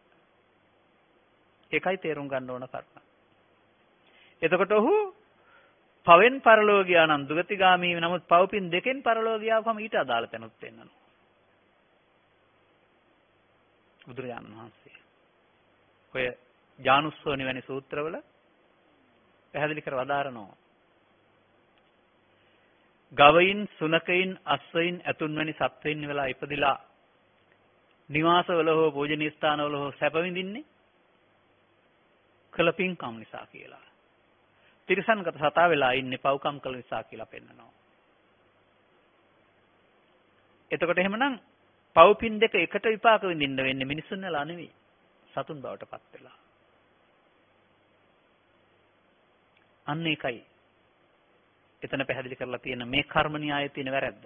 ඒකයි තේරුම් ගන්න ඕන කරුණ. එතකොට ඔහු පවෙන් පරලෝක ගියා නම් දුගතිගාමී නමුත් පව්පින් දෙකෙන් පරලෝක ගියාවම ඊට අදාළ තැනුත් වෙන්නනවා. බුදුරජාණන් වහන්සේ ඔය ජානුස්සෝනි වැනි සූත්‍රවල පැහැදිලි කර වදාරනවා. ගවයින්, සුනකයින්, අස්වයින්, ඇතුන් වැනි සත්වයින් වෙලා ඉපදිලා නිවාසවල හෝ පූජනීය ස්ථානවල හෝ සැප විඳින්නේ කළ පින්කම් නිසා කියලා. තිරිසන්ගත සතා වෙලා ඉන්නේ පව්කම් කළ නිසා කියලා පෙන්නනවා. එතකොට එහෙමනම් පව්පින් දෙක එකට විපාක විඳින්න වෙන්නේ මිනිසුන් වෙලා නෙවෙයි. සතුන් බවට පත් වෙලා. අන්න ඒකයි. එතන පැහැදිලි කරලා තියෙන මේ කර්ම න්‍යායයේ තියෙන වැරැද්ද.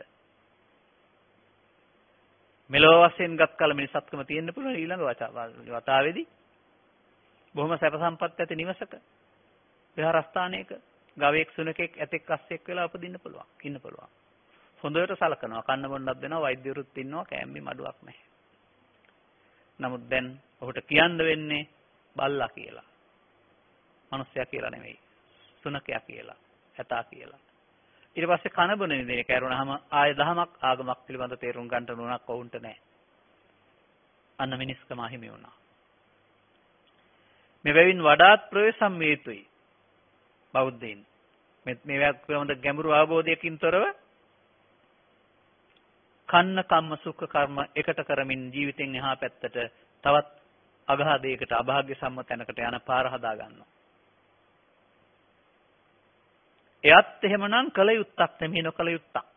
මෙලොව වශයෙන් ගත් කල මිනිසත්කම තියෙන්න පුළුවන් ඊළඟ වතාවේදී බොහොම සැප සම්පත් ඇති නිවසක විහාරස්ථානයක ගවයෙක් සුනකෙක් ඇතෙක් අස්සෙක් වෙලා උපදින්න පුළුවන්. ඉන්න පුළුවන්. හොඳට සලකනවා. කන්න බොන්නත් දෙනවා. වෛද්‍යවරුත් ඉන්නවා. කෑම්බි මඩුවක් නැහැ. නමුත් දැන් ඔහුට කියන්න වෙන්නේ බල්ලා කියලා. මිනිස්සයා කියලා නෙවෙයි. සුනකයා කියලා. ඇතා කියලා. ඊට පස්සේ කන බොන විදිහේ කරුණාම ආය දහමක් ආගමක් පිළිබඳ තේරුම් ගන්නට උනක් වුන්ට නැහැ. අන්න මිනිස්කම හිමි වුණා. මෙවැවින් වඩාත් ප්‍රවේශම් විය යුතුයි බෞද්ධයින්. මේවා පිළිබඳ ගැඹුරු අවබෝධයකින් තොරව කන්න කම්ම සුඛ කර්ම එකට කරමින් ජීවිතෙන් එහා පැත්තට තවත් අගාධයකට අභාග්‍ය සම්මතනකට යන පාර හදා ගන්නවා. එයත් එහෙමනම් කල යුත්තක් නෙමෙයි නොකල යුත්තක්.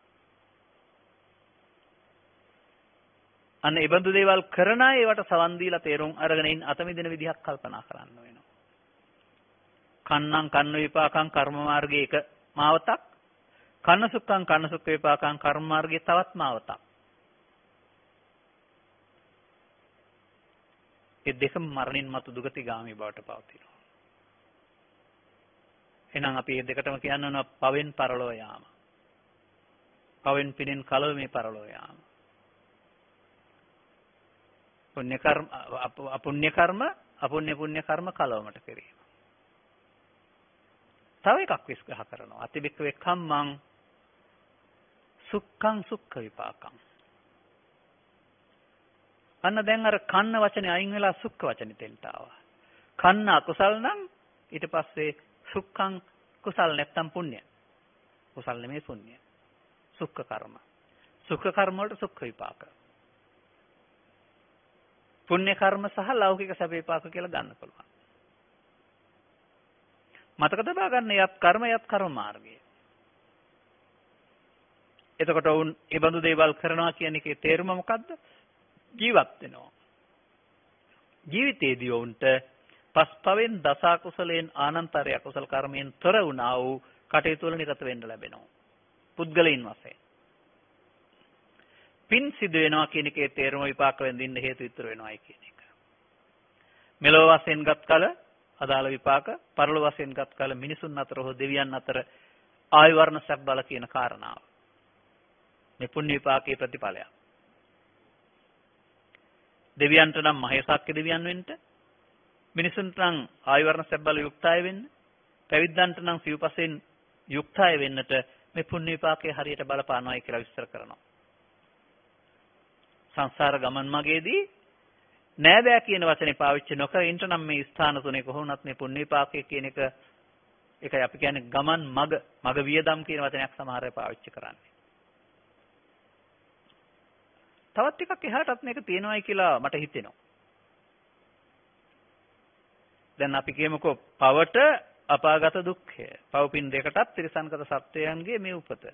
අන්න ඒ බඳු දේවල් කරන අය ඒවට සවන් දීලා තේරුම් අරගෙන ඉන්න අතමිදෙන විදිහක් කල්පනා කරන්න වෙනවා. කන්නම් කන්න විපාකම් කර්ම මාර්ගයේ එක මාවතක්. කන්න සුක්ඛං කන්න සුක්ඛ විපාකං කර්ම මාර්ගයේ තවත් මාවතක්. ඒ දෙකම මරණින් මතු දුගතිගාමී බවට පවතිනවා. එහෙනම් අපි මේ දෙකටම කියන්න ඕන පවෙන් පරලෝ යාම. පවෙන් පිනෙන් කලව මේ පරලෝ යාම. පුණ්‍ය කර්ම අපුණ්‍ය කර්ම අපුණ්‍ය පුණ්‍ය කර්ම කලවමට කිරීම. තව එකක් විස්තර කරනවා. අතිබික්ක වෙක්ඛම්මං සුක්ඛං සුක්ඛ විපාකං. අන්න දැන් අර කන්න වචනේ අයින් වෙලා සුක්ඛ වචනේ දෙන්න ආවා. කන්න අකුසල් නම් ඊට පස්සේ සුක්ඛං කුසල් නැත්තම් පුණ්‍ය. කුසල් නෙමෙයි පුණ්‍ය. සුක්ඛ කර්ම. සුක්ඛ කර්ම වලට සුක්ඛ විපාක. පුණ්‍ය කර්ම සහ ලෞකික සැප විපාක කියලා ගන්න පුළුවන්. මතක තබා ගන්න යත් කර්ම මාර්ගය. එතකොට වුන් ඒ බඳු දේවල් කරනවා කියන එකේ තේරුම මොකද්ද? ජීවත් වෙනවා. ජීවිතයේදී වුන්ට පස්පවෙන් දස කුසලයෙන් ආනන්තරය කුසල කර්මයෙන් තොර වුණා වූ කටයුතු වල නිරත වෙන්න ලැබෙනවා. පුද්ගලයන් වශයෙන්. පින් සිදු වෙනවා කියන එකේ තේරුම විපාක වෙන්දින්න හේතු ඉතුරු වෙනවායි කියන එක. මෙලොව වශයෙන් ගත් කල අදාළ විපාක, පරලොව වශයෙන් ගත් කල මිනිසුන් අතර හෝ දෙවියන් අතර ආයු වර්ණ සැප බල කියන කාරණාව. මේ පුණ්‍ය විපාකයේ ප්‍රතිඵලයක්. දෙවියන්ට නම් මහේසාක්‍ය දෙවියන් වෙන්න, මිනිසුන්ට නම් ආයු වර්ණ සැප බල යුක්තය වෙන්න, පැවිද්දන්ට නම් සිව්පසෙන් යුක්තය වෙන්නට මේ පුණ්‍ය විපාකයේ හරියට බලපානවායි කියලා විස්තර කරනවා. සංසාර ගමන් මගේදී නෑදෑ කියන වචනේ පාවිච්චි නොකර ඉන්න නම් මේ ස්ථාන තුනේ කොහොමවත් මේ පුණ්‍ය විපාකයේ කියන එකයි අපි කියන්නේ ගමන් මග වියදම් කියන වචනයක් සමහර අය පාවිච්චි කරන්නේ. තවත් ටිකක් එහාටත් මේක තියෙනවායි කියලා මට හිතෙනවා. දැන් අපි කියමුකෝ පවට අපාගත දුක්ඛය. පවපින් දෙකටත් ත්‍රිසංගත සත්වයන්ගේ මේ උපත.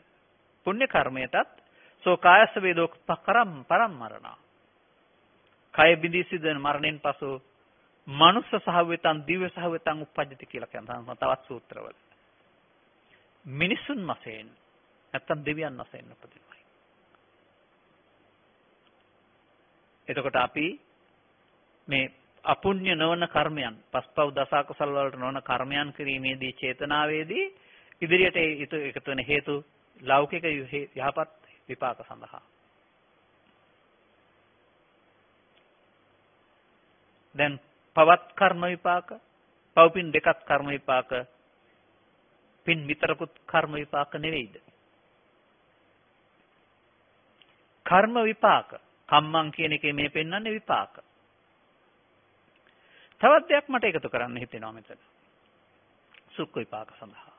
පුණ්‍ය කර්මයටත් සෝ කායස්ස වේදෝ පරම්මරණ. කය බිඳී සිදුවන මරණයෙන් පසු මනුස්ස සහවතං දිව්‍ය සහවතං උපජ්ජති කියලා කියනවා තවත් සූත්‍රවල. මිනිසුන් වශයෙන් නැත්තම් දෙවියන් වශයෙන් උපදිනවා. එතකොට අපි මේ අපුණ්‍ය නොවන කර්මයන්, පස්පව් දස කුසල වලට නොවන කර්මයන් කිරීමේදී චේතනාවේදී ඉදිරියට එකතු වෙන හේතු ලෞකික යහපත් විපාක සඳහා. දැන් පවත් කර්ම විපාක, පව්පින් දෙකත් කර්ම විපාක, පින් විතරකුත් කර්ම විපාක නෙවෙයිද? කර්ම විපාක, කම්මං කියන එකේ මේ පෙන්වන්නේ විපාක. තවත් දෙයක් මට එකතු කරන්න හිතෙනවා මෙතන. සුක්ඛ විපාක සඳහා.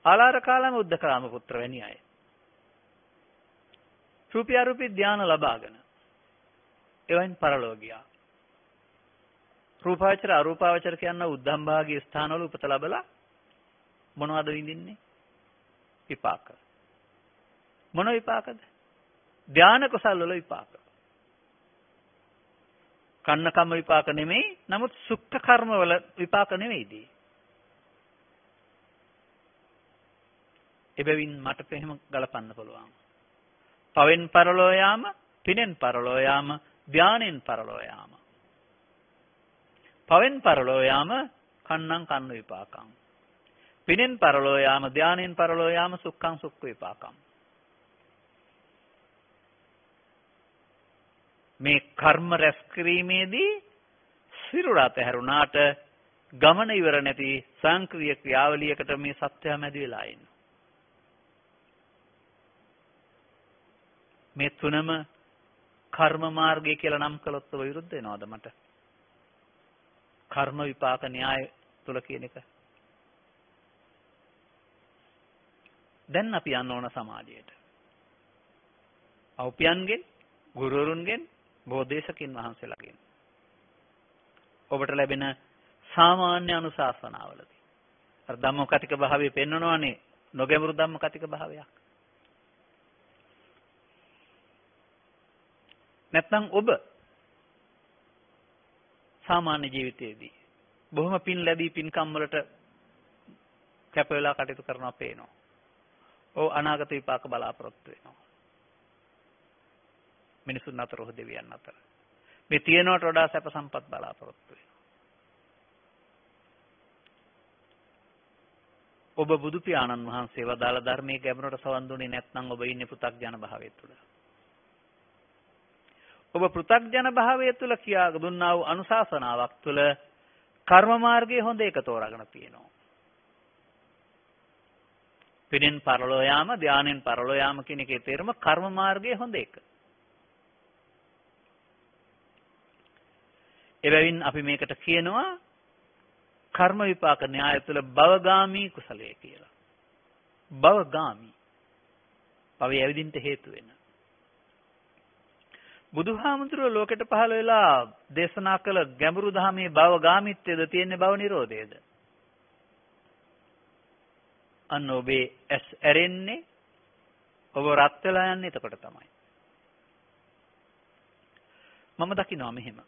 ආලාර කාලම උද්දකාම පුත්‍ර වැනි අය. රූපී ධානය ලබාගෙන එවයින් පරලෝ ගියා. රූපාවචර අරූපාවචර කියන උද්ධම් භාගී ස්ථානවල උපත ලැබලා මොනවද විඳින්නේ? විපාක. මොන විපාකද? ධාන කුසල වල විපාක. කන්න කම්ම විපාක නෙමෙයි, නමුත් සුක්ඛ කර්ම වල විපාක නෙමෙයිදී. එබැවින් මට එහෙම ගලපන්න පුළුවන්. පවෙන් පරලෝ යාම, පිනෙන් පරලෝ යාම, ධානෙන් පරලෝ යාම. පවෙන් පරලෝ යාම කන්නම් කන්න විපාකං. පිනෙන් පරලෝ යාම, ධානෙන් පරලෝ යාම සුක්ඛං සුක්ඛ විපාකං. මේ කර්ම රැස් කිරීමේදී සිරුරට හැරුණාට ගමන ඉවර නැති සංක්‍රීය ක්‍රියාවලියකට මේ සත්‍යය මැදි වෙලා ඉන්නවා. මේ තුනම කර්ම මාර්ගය කියලා නම් කළොත් විරුද්ධ වෙනවද මට? කර්ම විපාක න්‍යාය තුල කියන එක. දැන් අපි යන්න ඕන සමාජයට. අවුපියන්ගෙන්, ගුරුවරුන්ගෙන්, බෝධේශකින් වහන්සේලාගෙන්. ඔබට ලැබෙන සාමාන්‍ය අනුශාසනාවලදී. අර ධම්මකතික භාවයේ පෙන්වනවානේ නොගැඹුරු ධම්මකතික භාවයක්. නැත්නම් ඔබ සාමාන්‍ය ජීවිතයේදී බොහොම පින් ලැබී පින්කම් වලට කැප වෙලා කටයුතු කරනවා පේනවා. ඔව් අනාගත විපාක බලාපොරොත්තු වෙනවා. මිනිසුන් අතර හෝ දෙවියන් අතර. මේ තියනවට වඩා සැප සම්පත් බලාපොරොත්තු වෙනවා. ඔබ බුදු පියාණන් වහන්සේ වදාළ ධර්මයේ ගැඹුරට සවන් දුන්නේ නැත්නම් ඔබ ඉන්නේ පෘථග්ජන භාවය තුළ. ඔබ පෘථග්ජන භාවය තුළ කියා දුන්නා වූ අනුශාසනාවක් තුළ කර්ම මාර්ගයේ හොඳ එක තෝරාගෙන තියෙනවා. පිනෙන් පරලෝ යාම, ධානයෙන් පරලෝ යාම කියන එකේ තේරුම කර්ම මාර්ගයේ හොඳ එක. එබැවින් අපි මේකට කියනවා කර්ම විපාක න්‍යාය තුළ භවගාමී කුසලයේ කියලා. භවගාමී. භවය ඇවිදින්න හේතු වෙන. බුදුහාමුදුරුවෝ ලෝකෙට පහළ වෙලා දේශනා කළ ගැඹුරු ධර්මයේ භවගාමීත්වයද තියෙන්නේ භව නිරෝධයද? අන්න ඔබේ ඇස් ඇරෙන්නේ ඔබ රත් වෙලා යන්නේ එතකොට තමයි. මම දකිනවා මෙහෙම.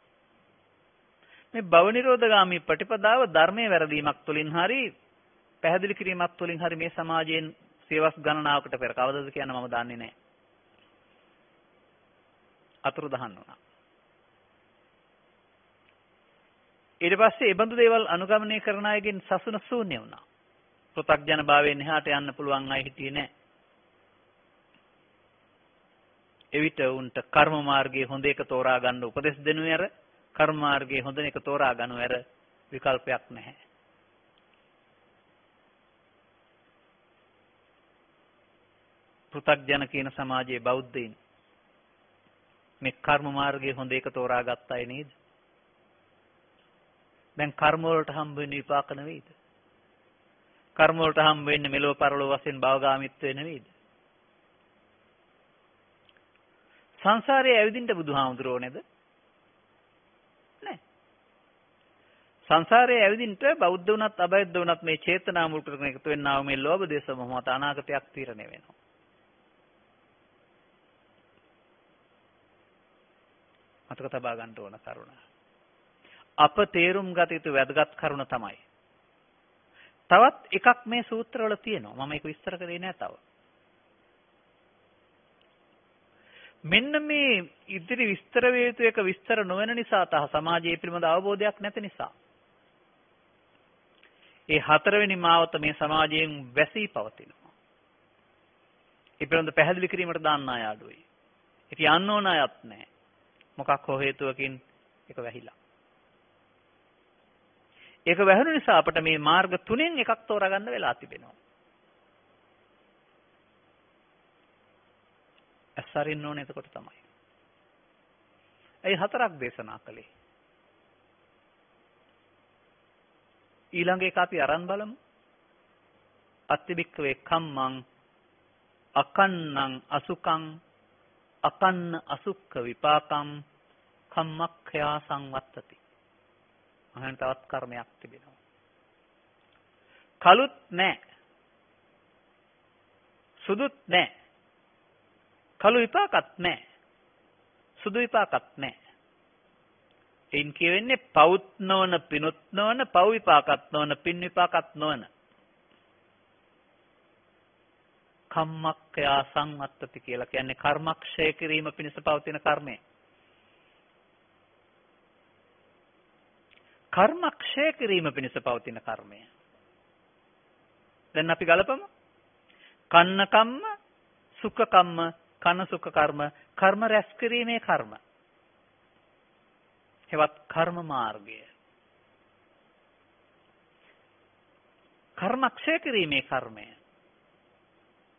මේ භව නිරෝධගාමී ප්‍රතිපදාව ධර්මයේ වැරදීමක් තුලින් හරි පැහැදිලි කිරීමක් තුලින් හරි මේ සමාජයෙන් සියවස් ගණනාවකට පෙර කවදද කියන මම දන්නේ නැහැ. අතුරුදහන් වුණා. ඊට පස්සේ මේ බඳු දේවල් අනුගමනය කරන අයගෙන් සසුන ශූන්‍ය වුණා. පෘථග්ජන භාවයෙන් එහාට යන්න පුළුවන් අය හිටියේ නැහැ. එවිට උන්ට කර්ම මාර්ගයේ හොඳ එක තෝරා ගන්න උපදෙස් දෙනු ඇර කර්ම මාර්ගයේ හොඳ එක තෝරා ගන්නු ඇර විකල්පයක් නැහැ. පෘථග්ජන කියන සමාජයේ බෞද්ධයින් මේ කර්ම මාර්ගයේ හොඳ එක තෝරා ගත්තයි නේද? දැන් කර්ම වලට හම්බ වෙන විපාක නෙවෙයිද? කර්ම වලට හම්බ වෙන්නේ මෙලොව පරලොව වශයෙන් භවගාමීත්වය නෙවෙයිද? සංසාරයේ ඇවිදින්න බුදුහාමුදුරුවෝ නේද? නෑ. සංසාරයේ ඇවිදින්න බෞද්ධ වුණත් අබෞද්ධ වුණත් මේ චේතනා මුල් කරගෙන එකතු වෙන්නා වූ මේ ලෝභ දේශ මොහ මත අනාගතයක් තීරණය වෙනවා. මතක තබා ගන්න ඕන කරුණ. අප තේරුම් ගත යුතු වැදගත් කරුණ තමයි. තවත් එකක් මේ සූත්‍රවල තියෙනවා. මම ඒක විස්තර කරේ නෑ තව. මෙන්න මේ ඉදිරි විස්තර වේ යුතු එක විස්තර නොවන නිසා තහ සමාජයේ පිළිබඳ අවබෝධයක් නැති නිසා. ඒ හතරවෙනි මාවත මේ සමාජයෙන් වැසී පවතිනවා. ඒ පිළිබඳ පැහැදිලි කිරීමට දාන්න අය අඩුයි. ඒක යන්න ඕන අයත් නැහැ. මොකක් හෝ හේතුවකින් ඒක වැහිලා. ඒක වැහුණු නිසා අපිට මේ මාර්ග තුනෙන් එකක් තෝරා ගන්න වෙලා තිබෙනවා. අසරින්න ඕනේ එතකොට තමයි. ඒ හතරක් දේශනා කළේ. ඊළඟ එක අපි අරන් බලමු. අත්තිබික්කවේ කම්මං අකන්නං අසුකං අකන්න අසුක්ඛ විපාකම් කම්මක්ඛයා සංවත්තති. අහන තවත් කර්මයක් තිබෙනවා. කළුත් නැහැ. සුදුත් නැහැ. කළු විපාකත් නැහැ. සුදු විපාකත් නැහැ. එයින් කියවෙන්නේ පවුත් නොවන පිනුත් නොවන පව් විපාකත් නොවන පින් විපාකත් නොවන කම්මක්ඛයා සංවත්තති කියලා කියන්නේ කර්මක්ෂය කිරීම පිණිස පවතින කර්මය. කර්මක්ෂය කිරීම පිණිස පවතින කර්මය. දැන් අපි ගලපමු. කන්න කම්ම, සුඛ කම්ම, කන සුඛ කර්ම, කර්ම රැස් කිරීමේ කර්ම. හෙවත් කර්ම මාර්ගය. කර්මක්ෂය කිරීමේ කර්මය.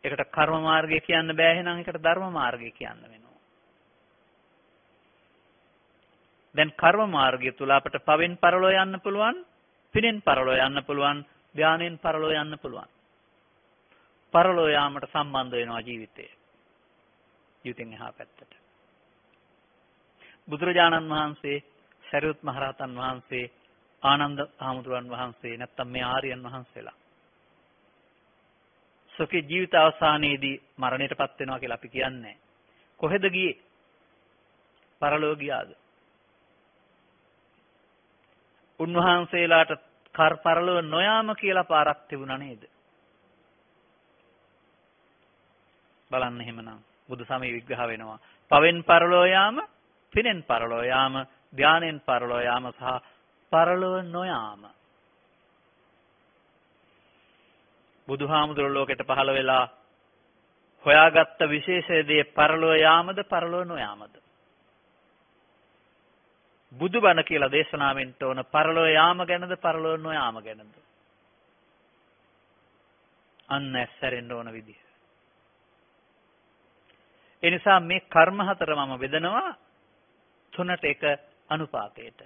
ඒකට කර්ම මාර්ගය කියන්න බෑ එහෙනම් ඒකට ධර්ම මාර්ගය කියන්න වෙනවා. දැන් කර්ම මාර්ගය තුල අපිට පවෙන් පරලෝ යන්න පුළුවන්, පිනෙන් පරලෝ යන්න පුළුවන්, ධානයෙන් පරලෝ යන්න පුළුවන්. පරලෝ යාමට සම්බන්ධ වෙනවා ජීවිතය. ජීවිතෙන් එහා පැත්තට. බුදුරජාණන් වහන්සේ සරියුත් මහරහතන් වහන්සේ, ආනන්ද හාමුදුරන් වහන්සේ, නැත්නම් මේ ආර්යයන් වහන්සේලා. සුඛී ජීවිත අවසානයේදී මරණයටපත් වෙනවා කියලා අපි කියන්නේ. කොහෙද ගියේ? පරලෝක ගියාද? උන්වහන්සේලාට පරලෝක නොයාම කියලා පාරක් තිබුණා නේද? බලන්න එහෙමනම් බුදු සමය විග්‍රහ වෙනවා. පවෙන් පරලෝ යාම, පිනෙන් පරලෝ යාම, ධානයෙන් පරලෝ යාම සහ පරලෝ නොයාම. බුදුහාමුදුරුවෝ ලෝකෙට පහළ වෙලා හොයාගත්ත විශේෂ දේ පරලෝ යාමද පරලෝ නොයාමද? බුදුබණ කියලා දේශනාවෙන් තෝන පරලෝ යාම ගැනද පරලෝ නොයාම ගැනද? අන්න ඇස්සරෙන්න ඕන විදිහ. ඒ නිසා මේ කර්ම හතර මම බෙදනවා තුනට එක අනුපාතයට.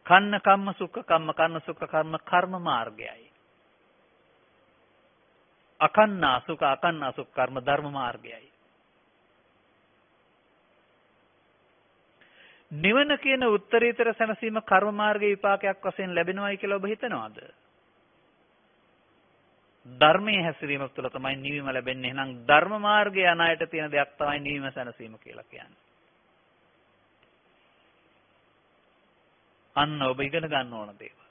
කන්න කම්ම සුඛ කම්ම කන්න සුඛ කර්ම කර්ම මාර්ගයයි. අකන්නා සුඛ අකන්නා සුඛ කර්ම ධර්ම මාර්ගයයි. නිවන කියන උත්තරීතර සැනසීම කර්ම මාර්ගයේ විපාකයක් වශයෙන් ලැබෙනවයි කියලා ඔබ හිතනවාද? ධර්මයේ හැසිරීම තුළ තමයි නිවීම ලැබෙන්නේ. එහෙනම් ධර්ම මාර්ගයේ අනායට තියෙන දෙයක් තමයි නිවීම සැනසීම කියලා කියන්නේ. අන්න ඔබ ඉගෙන ගන්න ඕන දේවල්.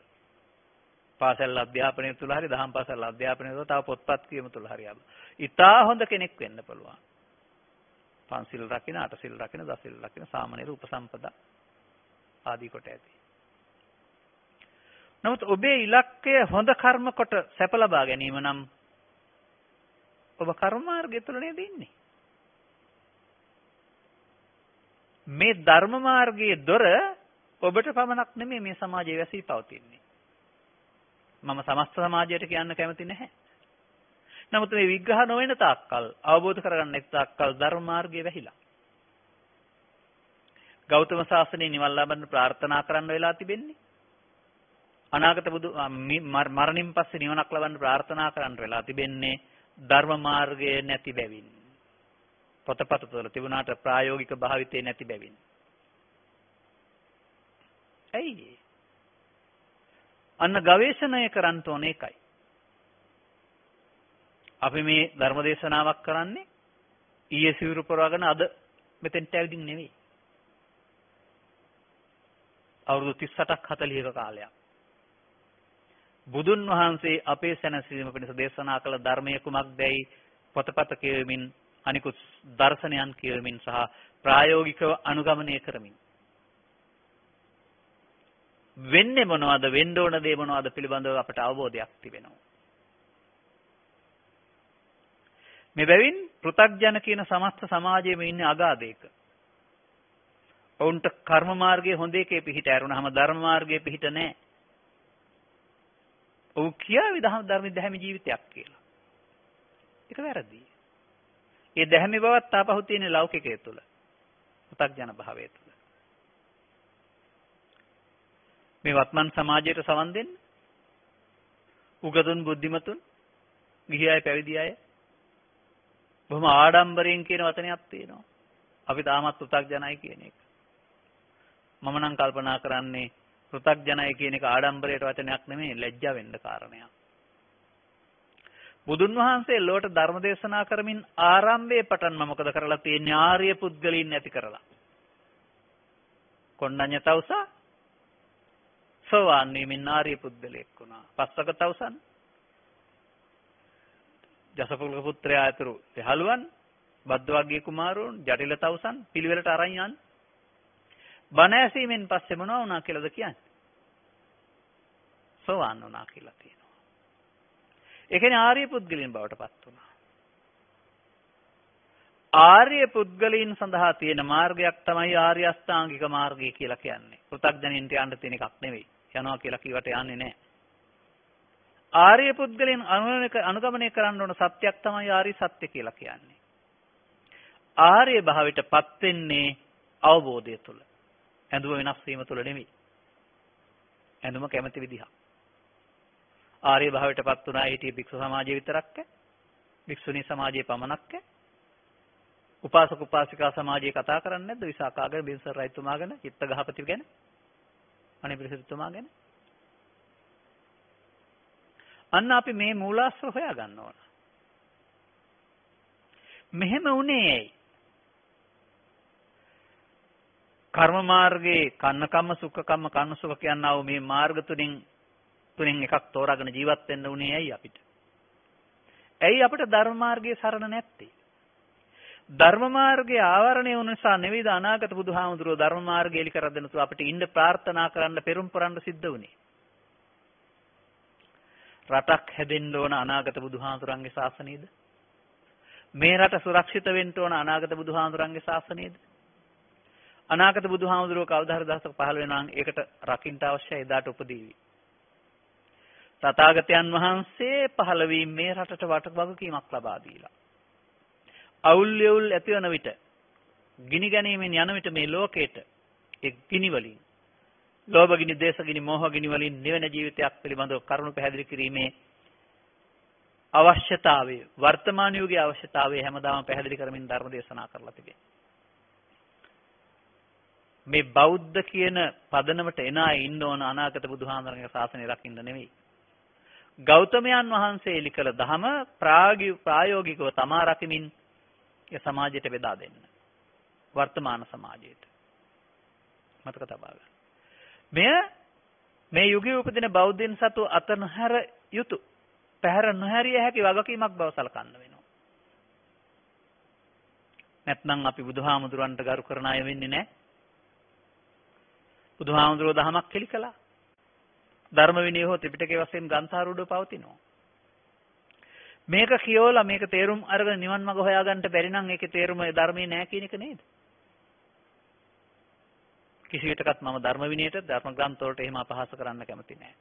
පාසල් අධ්‍යාපනය තුළ හරි දහම් පාසල් අධ්‍යාපනය තුළ තව පොත්පත් කියවීම තුළ හරි ඉතා හොඳ කෙනෙක් වෙන්න පුළුවන්. පන්සිල් රකින්න, අටසිල් රකින්න, දසසිල් රකින්න, සාමනීර උපසම්පදා ආදී කොට ඇති. නමුත් ඔබේ ඉලක්කය හොඳ කර්ම කොට සැප ලබා ගැනීම නම් ඔබ කර්ම මාර්ගය තුළ නේද ඉන්නේ. මේ ධර්ම මාර්ගයේ දොර ඔබට පමණක් නෙමෙයි මේ සමාජයේ වැසී පවතින්නේ. මම සමස්ත සමාජයට කියන්න කැමති නැහැ. නමුත් මේ විග්‍රහ නොවන තාක්කල්, අවබෝධ කරගන්න නැති තාක්කල් ධර්ම මාර්ගයේ වැහිලා. ගෞතම සාසනයේ නිවන් ලබන්න ප්‍රාර්ථනා කරන්න වෙලා තිබෙන්නේ. අනාගත බුදු මරණින් පස්සේ නිවනක් ලබන්න ප්‍රාර්ථනා කරන්න වෙලා තිබෙන්නේ ධර්ම මාර්ගයේ නැති බැවින්. පොතපත තුළ තිබුණාට ප්‍රායෝගික භාවිතේ නැති බැවින්. ඇයි? අන්න ගවේෂණය කරන්න ඕන එකයි. අපි මේ ධර්ම දේශනාවක් කරන්නේ ඊයේ සිවුරු පොරවගෙන අද මෙතෙන්ට ඇවිදින් නෙවෙයි. අවුරුදු 38ක් 40ක කාලයක්. බුදුන් වහන්සේ අපේ සැනසීම පිණිස දේශනා කළ ධර්මයේ කුමක්දයි පොතපත කියවමින් අනිකුත් දර්ශනයන් කියවමින් සහ ප්‍රායෝගිකව අනුගමනය කරමින් වෙන්නේ මොනවද, වෙන්න ඕන දේ මොනවද පිළිබඳව අපට අවබෝධයක් තිබෙනවා. මේ බැවින් පෘථග්ජන කියන සමස්ත සමාජයේම ඉන්නේ අගාධයක. ඔවුන්ට කර්ම මාර්ගයේ හොඳ එකේ පිහිට ඇරුණාම ධර්ම මාර්ගයේ පිහිට නැහැ. ඔව් කියාවි ධර්ම දැහැමි ජීවිතයක් කියලා. ඒක වැරදි. ඒ දැහැමි බවත් තාපහු තියෙන ලෞකිකයේ තුල. පෘථග්ජන භාවයේ තුල. මේ වත්මන් සමාජයට සවන් දෙන්න. උගතුන් බුද්ධිමතුන්, ගිහි අය පැවිදි අය බොහොම ආඩම්බරයෙන් කියන වචනයක් තියෙනවා. අපි තාමත් පෘථග්ජනයි කියන එක. මම නම් කල්පනා කරන්නේ පෘථග්ජනයි කියන එක ආඩම්බරයට වචනයක් නෙමෙයි, ලැජ්ජා වෙන්න කාරණයක්. බුදුන් වහන්සේ ලෝකට ධර්ම දේශනා කරමින් ආරම්භයේ පටන්ම මොකද කරලා තියෙන්නේ? ආර්ය පුද්ගලයන් නැති කරලා. කොණ්ඩඤ්ඤ තවුසා සෝවාන් වීමෙන් ආර්ය පුද්ගලයෙක් වුණා. පස්සක තවුසන් ජසපුලක පුත්‍රයා ඇතුළු දෙහළුවන්, බද්දවග්ගී කුමාරවරුන්, ජටිල තවුසන් පිළිවෙලට අරන් යන්. බණ ඇසීමෙන් පස්සේ මොනවා වුණා කියලාද කියන්නේ? සෝවාන් වුණා කියලා තියෙනවා. ඒ කියන්නේ ආර්ය පුද්ගලයන් බවට පත් වුණා. ආර්ය පුද්ගලයන් සඳහා තියෙන මාර්ගයක් තමයි ආර්ය අෂ්ටාංගික මාර්ගය කියලා කියන්නේ. පෘථග්ජනින්ට යන්න තියෙන එකක් නෙවෙයි. යනවා කියලා කිව්වට යන්නේ නැහැ. ආර්ය පුද්ගලයන් අනුගමනය කරන්න ඕන සත්‍යයක් තමයි ආර්ය සත්‍ය කියලා කියන්නේ. ආර්ය භාවයටපත් වෙන්නේ අවබෝධය තුළ. ඇඳුම වෙනස් වීම තුළ නෙවෙයි. ඇඳුම කැමැති විදිහ. ආර්ය භාවයටපත් වුණා හිටියේ භික්ෂු සමාජයේ විතරක්ද? භික්ෂුණී සමාජයේ පමණක්ද? උපාසක උපාසිකා සමාජයේ කතා කරන්නේ නැද්ද? විසාකාගේ බින්සර් රයිතුමා ගැන, චිත්තගහපති ගැන? අනිපිරිසිදුතුමා ගැන. අන්න අපි මේ මූලාශ්‍ර හොයා ගන්න ඕන. මෙහෙම උනේ ඇයි? කර්ම මාර්ගයේ කන්නකම්ම සුඛකම්ම කන්න සුඛ කියනවා මේ මාර්ග තුنين එකක් තෝරාගෙන ජීවත් වෙන්න උනේ ඇයි අපිට? ඇයි අපිට ධර්ම මාර්ගයේ සරණ නැත්තේ? ධර්ම මාර්ගයේ ආවරණය වුණ නිසා නෙවෙයිද අනාගත බුදුහාමුදුරුවෝ ධර්ම මාර්ගය එලි කර දෙන්න තු අපිට ඉන්න ප්‍රාර්ථනා කරන්න පෙරම් පුරන්න සිද්ධ වුණේ. රටක් හැදෙන්න ඕන අනාගත බුදුහාමුදුරන්ගේ ශාසනයේද? මේ රට සුරක්ෂිත වෙන්න ඕන අනාගත බුදුහාමුදුරන්ගේ ශාසනයේද? අනාගත බුදුහාමුදුරුවෝ කවදා හරි දවසක පහළ වෙනවා නම් ඒකට රකින්න අවශ්‍යයි එදාට උපදීවි. තථාගතයන් වහන්සේ පහළ වීම මේ රටට වගකීමක් ලබා දීලා. අවුල් ඇතිවන විට ගිනි ගැනීමෙන් යන විට මේ ලෝකේට ඒ ගිනි වලින් ලෝභ ගිනි, දේශ ගිනි, මෝහ ගිනි වලින් නිවෙන ජීවිතයක් පිළිබඳව කරුණු පැහැදිලි කිරීමේ අවශ්‍යතාවය වර්තමාන යුගයේ අවශ්‍යතාවය හැමදාම පැහැදිලි කරමින් ධර්ම දේශනා කරලා තිබෙනවා. මේ බෞද්ධ කියන පදනමට එන අය ඉන්න ඕන අනාගත බුදුහාමරගේ ශාසනය රකින්න නෙවෙයි. ගෞතමයන් වහන්සේ එලි කළ ධම ප්‍රායෝගිකව තමා රකිමින් ඒ සමාජයට බෙදා දෙන්න. වර්තමාන සමාජයට. මතක තබා ගන්න. මේ යුගයේ උපදින බෞද්ධයන් සතු අත නොහැර යුතු පැහැර නොහැරිය හැකි වගකීමක් බව සලකන්න වෙනවා. නැත්නම් අපි බුදුහාමුදුරන්ට ගරු කරන අය වෙන්නේ නැහැ. බුදුහාමුදුරුවෝ දහමක් කෙලි කළා. ධර්ම විනය හෝ ත්‍රිපිටකයේ වශයෙන් ග්‍රන්ථාරූඪව පවතිනවා. මේක කියවලා මේක තේරුම් අරගෙන නිවන් මඟ හොයාගන්න බැරි නම් ඒකේ තේරුම ධර්මයේ නැහැ කියන එක නේද? කිසි විටකත් මම ධර්ම විනයට ධර්ම ග්‍රන්ථ වලට එහෙම අපහාස කරන්න කැමති නැහැ.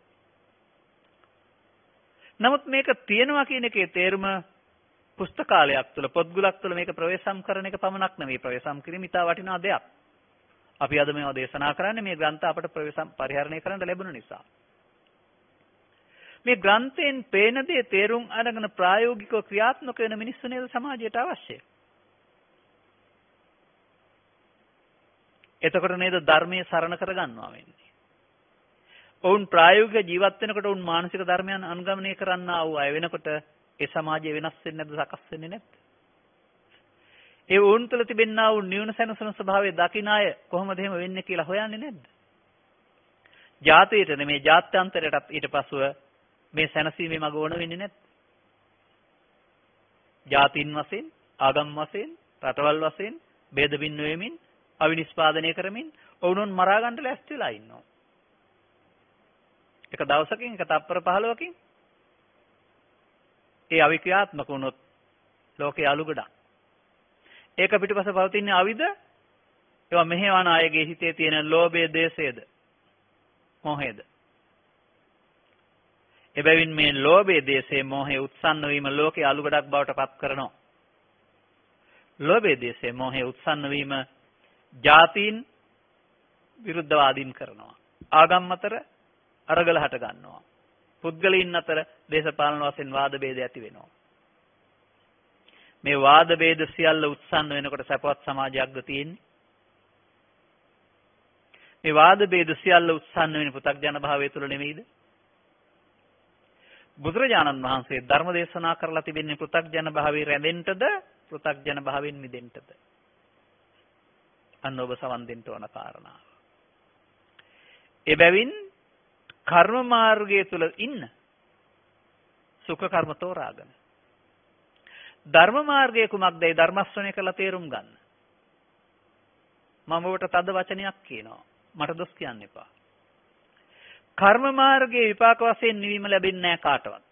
නමුත් මේක තියෙනවා කියන එකේ තේරුම පුස්තකාලයක් තුළ පොත්ගුලක් තුළ මේක ප්‍රවේශම් කරන එක පමණක් නෙවෙයි. ප්‍රවේශම් කිරීම ඉතා වටිනා දෙයක්. අපි අද මේවා දේශනා කරන්නේ මේ ග්‍රන්ථ අපට ප්‍රවේශම් පරිහරණය කරන්න ලැබුණ නිසා. මේ ග්‍රන්ථයෙන් පේන දේ තේරුම් අරගෙන ප්‍රායෝගිකව ක්‍රියාත්මක වෙන මිනිස්සු නේද සමාජයට අවශ්‍ය. එතකොට නේද ධර්මයේ සරණ කරගන්නවා වෙන්නේ. ඔවුන් ප්‍රායෝගික ජීවත් වෙනකොට ඔවුන් මානසික ධර්මයන් අනුගමනය කරන්නා වූ අය වෙනකොට ඒ සමාජය වෙනස් වෙන්නේ නැද්ද සකස් වෙන්නේ නැද්ද? ඒ වුන් තුළ තිබෙනා වූ නිවන සැනසෙන ස්වභාවය දකින අය කොහොමද එහෙම වෙන්නේ කියලා හොයන්නේ නැද්ද? ජාතියට නෙමේ ජාත්‍යන්තරයටත් ඊට පසුව මේ සැනසීමේ මඟ ඕන වෙන්නේ නැද්ද? ජාතින් වශයෙන්, ආගම් වශයෙන්, රටවල් වශයෙන් ભેද බින්න වෙමින්, අවිනිෂ්පාදනය කරමින් ඔවුන් මරා ගන්න ලෑස්ති වෙලා ඉන්නවා. එක දවසකින්, එක තප්පර 15කින් ඒ අවික්‍රියාත්මක වුණොත් ලෝකේ අලුගඩක්. ඒක පිටිපස්ස පවතින අවිද ඒවා මෙහෙවන අයගේ හිතේ තියෙන ලෝභය, දේශයද, මොහයද. එබැවින් මේ ලෝභය, දේශය, මොහය උත්සන්න වීම ලෝකේ අලුගඩක් බවට පත් කරනවා. ලෝභය, දේශය, මොහය උත්සන්න වීම ජාතීන් විරුද්ධවාදීන් කරනවා. ආගම් අතර අරගල හට ගන්නවා. පුද්ගලයන් අතර දේශපාලන වශයෙන් වාද ભેද ඇති වෙනවා. මේ වාද ભેද සියල්ල උත්සන්න වෙනකොට සපවත් සමාජයක්ද තියෙන්නේ? මේ වාද ભેද සියල්ල උත්සන්න වෙන පු탁ජන භාවය තුළ නෙමෙයිද? බුදුරජාණන් වහන්සේ ධර්ම දේශනා කරලා තිබෙන්නේ පු탁ජන භාවයේ රැඳෙන්නද, පු탁ජන භාවයෙන් මිදෙන්නද? අන්න ඔබ සවන් දෙන්න ඕන කාරණාව. එබැවින් කර්ම මාර්ගය තුල ඉන්න සුඛ කර්ම තෝරාගෙන ධර්ම මාර්ගයේ කුමක්දයි ධර්ම ශ්‍රවණය කරලා තේරුම් ගන්න. මම ඔබට තද වචනයක් කියනවා. මට දොස් කියන්න එපා. කර්ම මාර්ගයේ විපාක වශයෙන් නිවීම ලැබෙන්නේ නැහැ කාටවත්.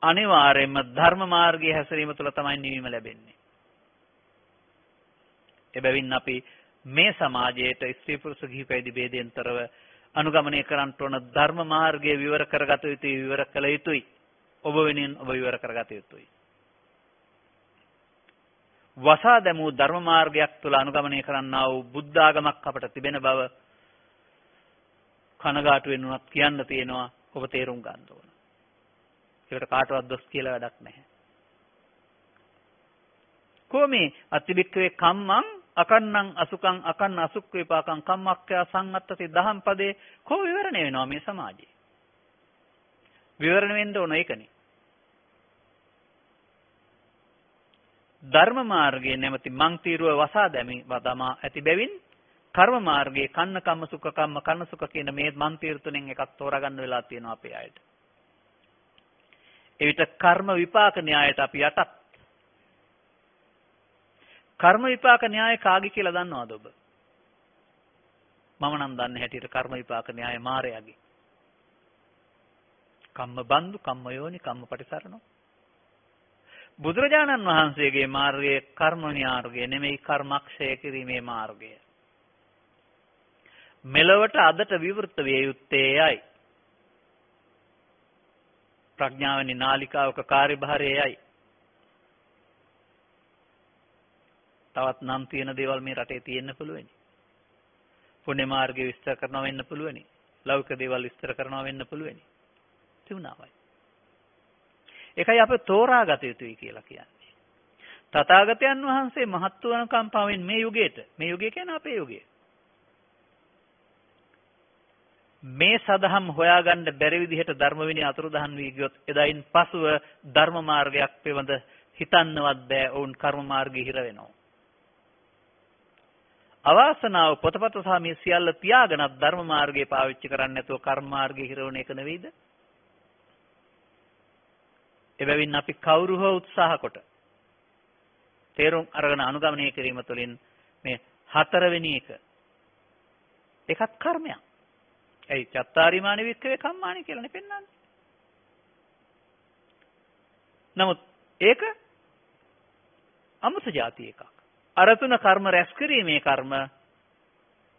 අනිවාර්යයෙන්ම ධර්ම මාර්ගයේ හැසිරීම තුළ තමයි නිවීම ලැබෙන්නේ. එබැවින් අපි මේ සමාජයේට ස්ත්‍රී පුරුෂ ගිහි පැවිදි ભેදයෙන්තරව අනුගමනය කරන්නට ඕන ධර්ම මාර්ගය විවර කරගත යුතුයි, විවර කළ යුතුයි. ඔබ වෙනින් ඔබ විවර කරගත යුතුයි. වසා දැමූ ධර්ම මාර්ගයක් තුළ අනුගමනය කරන්නා වූ බුද්ධ ආගමක් අපට තිබෙන බව කනගාටු වෙනුනත් කියන්න තියෙනවා. ඔබ තේරුම් ගන්න ඕන. ඒකට කාටවත් දොස් කියලා වැඩක් නැහැ. කොමේ අතිබික්කවේ කම්මං අකන්නං අසුකං අකන්න අසුක් විපාකං කම්මක්ඛ්‍යා සංගත්තති දහම් පදේ කෝ විවරණය වෙනවා මේ සමාජයේ. විවරණ වෙන්න ඕන ඒකනේ. ධර්ම මාර්ගයේ නැමැති මං තීරුව වසා දැමි වදමා ඇති බැවින් කර්ම මාර්ගයේ කන්න කම්ම සුඛ කම්ම කන්න සුඛ කියන මේ මං තීරු තුනෙන් එකක් තෝරා වෙලා තියෙනවා අපේ අයට. එවිට කර්ම විපාක න්‍යායට අපි යටත්. කර්ම විපාක න්‍යාය කාගේ කියලා දන්නවද ඔබ? මම නම් දන්නේ හැටියට කර්ම විපාක න්‍යාය මාරයාගේ. කම්ම බන්දු කම්ම යෝනි කම්ම පටිසරණෝ. බුදුරජාණන් වහන්සේගේ මාර්ගයේ කර්ම න්‍යාය නෙමෙයි කර්මක්ෂය කිරීමේ මාර්ගය. මෙලොවට අදට විවෘත විය යුත්තේයයි. ප්‍රඥාවනි නාලිකාවක කාර්යභාරයයි. තවත් නම් තියෙන දේවල් මේ රටේ තියෙන්න පුළුවනි. පුණ්‍ය මාර්ගය විස්තර කරනවා වෙන්න පුළුවනි. ලෞකික දේවල් විස්තර කරනවා වෙන්න පුළුවනි. තිබුණාමයි. ඒකයි අප තෝරාගත යුතුයි කියලා කියන්නේ. තථාගතයන් වහන්සේ මහත් වූ කම්පාවෙන් මේ යුගයට, මේ යුගය කියන්නේ අපේ යුගය. මේ සදහම් හොයාගන්න බැරි විදිහට ධර්ම විනය අතුරුදහන් වී ගියොත් එදායින් පසුව ධර්ම මාර්ගයක් පිළිබඳ හිතන්නවත් බෑ. ඔවුන් කර්ම මාර්ගයේ හිර වෙනවා. අවාසනාව පොතපත සහ මේ සියල්ල තියාගෙනත් ධර්ම මාර්ගය පාවිච්චි කරන්නේ නැතුව කර්ම මාර්ගයේ හිර වෙන එක නෙවෙයිද? එබැවින් අපි කවුරු හෝ උත්සාහ කොට තේරුම් අරගෙන අනුගමනය කිරීම තුළින් මේ හතරවෙනි එක ඒකත් කර්මයක්. ඒ චත්තාරිමාන වික්කවේ කම්මානි කියලානේ පෙන්නන්නේ. නමුත් ඒක අමුතු જાති එකක්. අර තුන කර්ම රැස් කිරීමේ කර්ම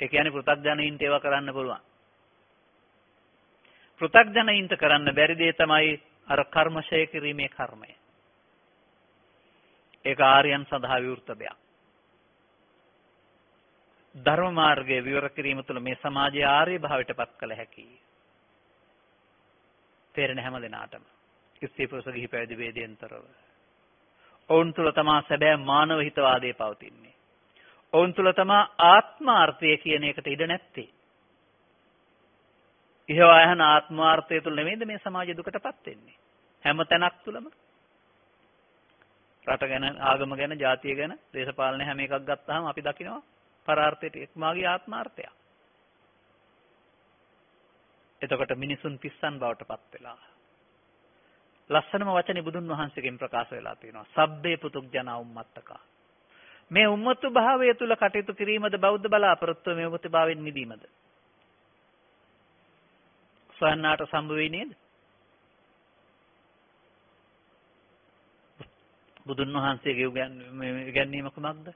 ඒ කියන්නේ පෘථග්ජනයින්ට ඒවා කරන්න පුළුවන්. පෘථග්ජනයින්ට කරන්න බැරි දේ තමයි අර කර්මශය කිරීමේ කර්මය. ඒක ආර්යයන් සඳහා විවෘත දෙයක්. ධර්ම මාර්ගයේ විවර කිරීම තුළ මේ සමාජයේ ආර්ය භාවයට පත් කළ හැකියි. තේරෙන හැම දිනාටම ස්ත්‍රී පුරුෂ ගිහි පැවිදි වේදෙන්තරව. ඔවුන් තුළ තමා සැබෑ මානව හිතවාදයේ පවතින්නේ. ඔවුන් තුළ තමා ආත්මාර්ථය කියන එකට ඉඩ නැත්තේ. ඉහවයහන ආත්මාර්ථය තුළ නෙමෙයිද මේ සමාජය දුකටපත් වෙන්නේ. හැම තැනක් තුළම රට ගැන, ආගම ගැන, ජාතිය ගැන, දේශපාලන හැම එකක් ගත්තාම අපි දකිනවා පරාර්ථයට එක්මාගේ ආත්මාර්ථය. එතකොට මිනිසුන් පිස්සන් බවට පත් වෙලා. ලස්සනම වචනේ බුදුන් වහන්සේගෙන් ප්‍රකාශ වෙලා තියෙනවා. සබ්බේ පුතුග්ජන උම්මත්තකා. මේ උම්මතු භාවය තුල කටයුතු කිරීමද බෞද්ධ බලාපොරොත්තුව මේ උම්මතු භාවයෙන් මිදීමද? සයන්නාට සම්භව වෙන්නේ නේද? බුදුන් වහන්සේගේ ඉගැන්වීම කුමක්ද?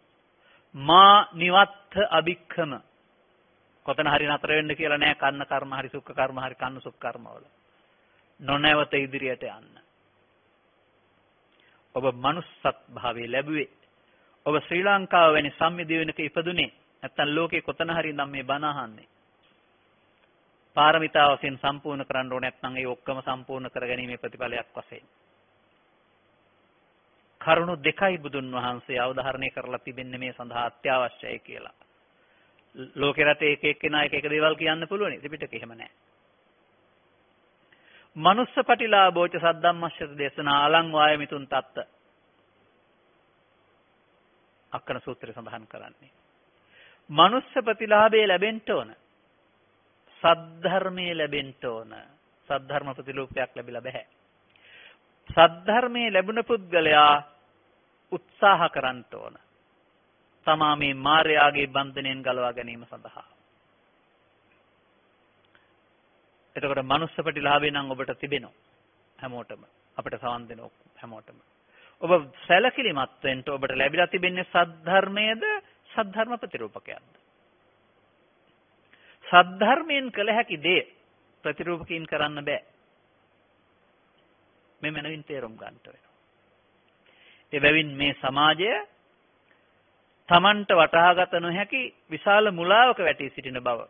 මා නිවත්ථ අභික්ඛම. කොතන හරි නතර වෙන්න කියලා නෑ. කන්න කර්ම හරි සුඛ කර්ම හරි කන්න සුඛ කර්ම වල. නොනැවත ඉදිරියට යන්න. ඔබ manussත් භාවයේ ලැබුවේ. ඔබ ශ්‍රී ලංකාව වැනි සම්මිදිවෙනක ඉපදුනේ. නැත්තම් ලෝකේ කොතන හරි නම් මේ බණ අහන්නේ. පාරමිතාව වශයෙන් සම්පූර්ණ කරන්න ඕනේ නැත්නම් ඒ ඔක්කොම සම්පූර්ණ කරගැනීමේ ප්‍රතිඵලයක් වශයෙන්. කරුණු දෙකයි බුදුන් වහන්සේ අවධාරණය කරලා තිබෙන්නේ මේ සඳහා අත්‍යවශ්‍යයි කියලා. ලෝකේ රටේ එක එක්කෙනා එක දේවල් කියන්න පුළුවන්. ත්‍රිපිටකේ එහෙම නැහැ. මනුස්ස පටිලාභෝච සද්දම්මස්සත දේශනා අලං වායමිතුන් තත්ත. අක්කන සූත්‍රය සඳහන් කරන්නේ. මනුස්ස ප්‍රතිලාභය ලැබෙන්න ඕන. සද්ධර්මයේ ලැබෙන්න ඕන. සද්ධර්ම ප්‍රතිලෝපයක් ලැබිලා බෑ. සද්ධර්මයේ ලැබුණ පුද්ගලයා උත්සාහ කරන්න ඕන. තමා මේ මායාවේ බන්ධනයෙන් ගලවා ගැනීම සඳහා. එතකොට මනුස්ස ප්‍රතිලාභය නම් ඔබට තිබෙනවා. හැමෝටම. අපිට සවන් දෙන හැමෝටම. ඔබ සැලකිලිමත් වෙන්න ඔබට ලැබිලා තිබෙන්නේ සද්ධර්මයේද සද්ධර්ම ප්‍රතිරූපකයක්ද? සද්ධර්මයෙන් කළ හැකි දේ ප්‍රතිරූපකීන් කරන්න බෑ. මේ මනවින් තේරුම් ගන්නට වෙනවා. ඒ බැවින් මේ සමාජය තමන්ට වටහාගත නොහැකි විශාල මුලාවක වැටී සිටින බව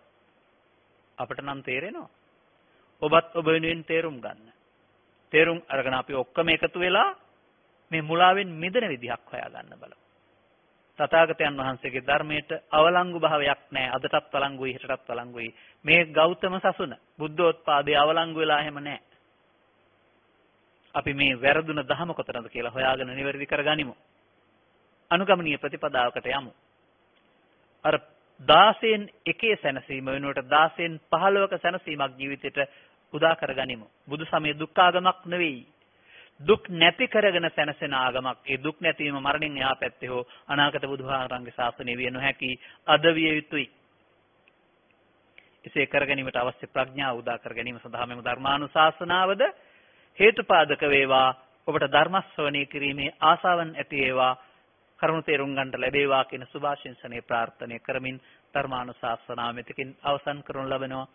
අපට නම් තේරෙනවා. ඔබත් ඔබ වෙනුවෙන් තේරුම් ගන්න. තේරුම් අරගෙන අපි ඔක්කොම එකතු වෙලා මේ මුලාවෙන් මිදෙන විදිහක් හොයාගන්න බලමු. තථාගතයන් වහන්සේගේ ධර්මයට අවලංගු භාවයක් නැහැ. අදටත් වළංගුයි, හෙටටත් වළංගුයි. මේ ගෞතම සසුන බුද්ධෝත්පාදයේ අවලංගු වෙලා එහෙම නැහැ. අපි මේ වැරදුන ධහම කොතනද කියලා හොයාගෙන නිවැරදි කරගනිමු. අනුගමනීය ප්‍රතිපදාවකට යමු. අර 16න් එකේ සැනසීම වෙනුවට 16න් 15ක සැනසීමක් ජීවිතයට උදා කරගනිමු. බුදු සමය දුක්ඛාගමක් නෙවෙයි. දුක් නැති කරගෙන සැනසෙන ආගමක්. ඒ දුක් නැතිවීම මරණින් එහා පැත්තේ හෝ අනාගත බුදුහාරන්ගේ ශාසනය විය නොහැකි අද විය යුතුයි. එසේ කර ගැනීමට අවශ්‍ය ප්‍රඥාව උදා කර ගැනීම සඳහා මෙම ධර්මානුශාසනාවද හේතුපාදක වේවා. ඔබට ධර්ම ශ්‍රවණය කිරීමේ ආසාවන් ඇති වේවා. කරුණු තේරුම් ගන්නට ලැබේවා කියන සුභාශිංසනයේ ප්‍රාර්ථනා කරමින් ධර්මානුශාසනාව මෙතකින් අවසන් කරනු ලබනවා.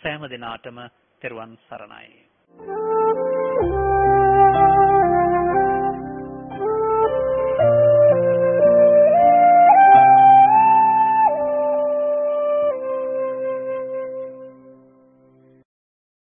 සෑම දිනාටම තෙරුවන් සරණයි.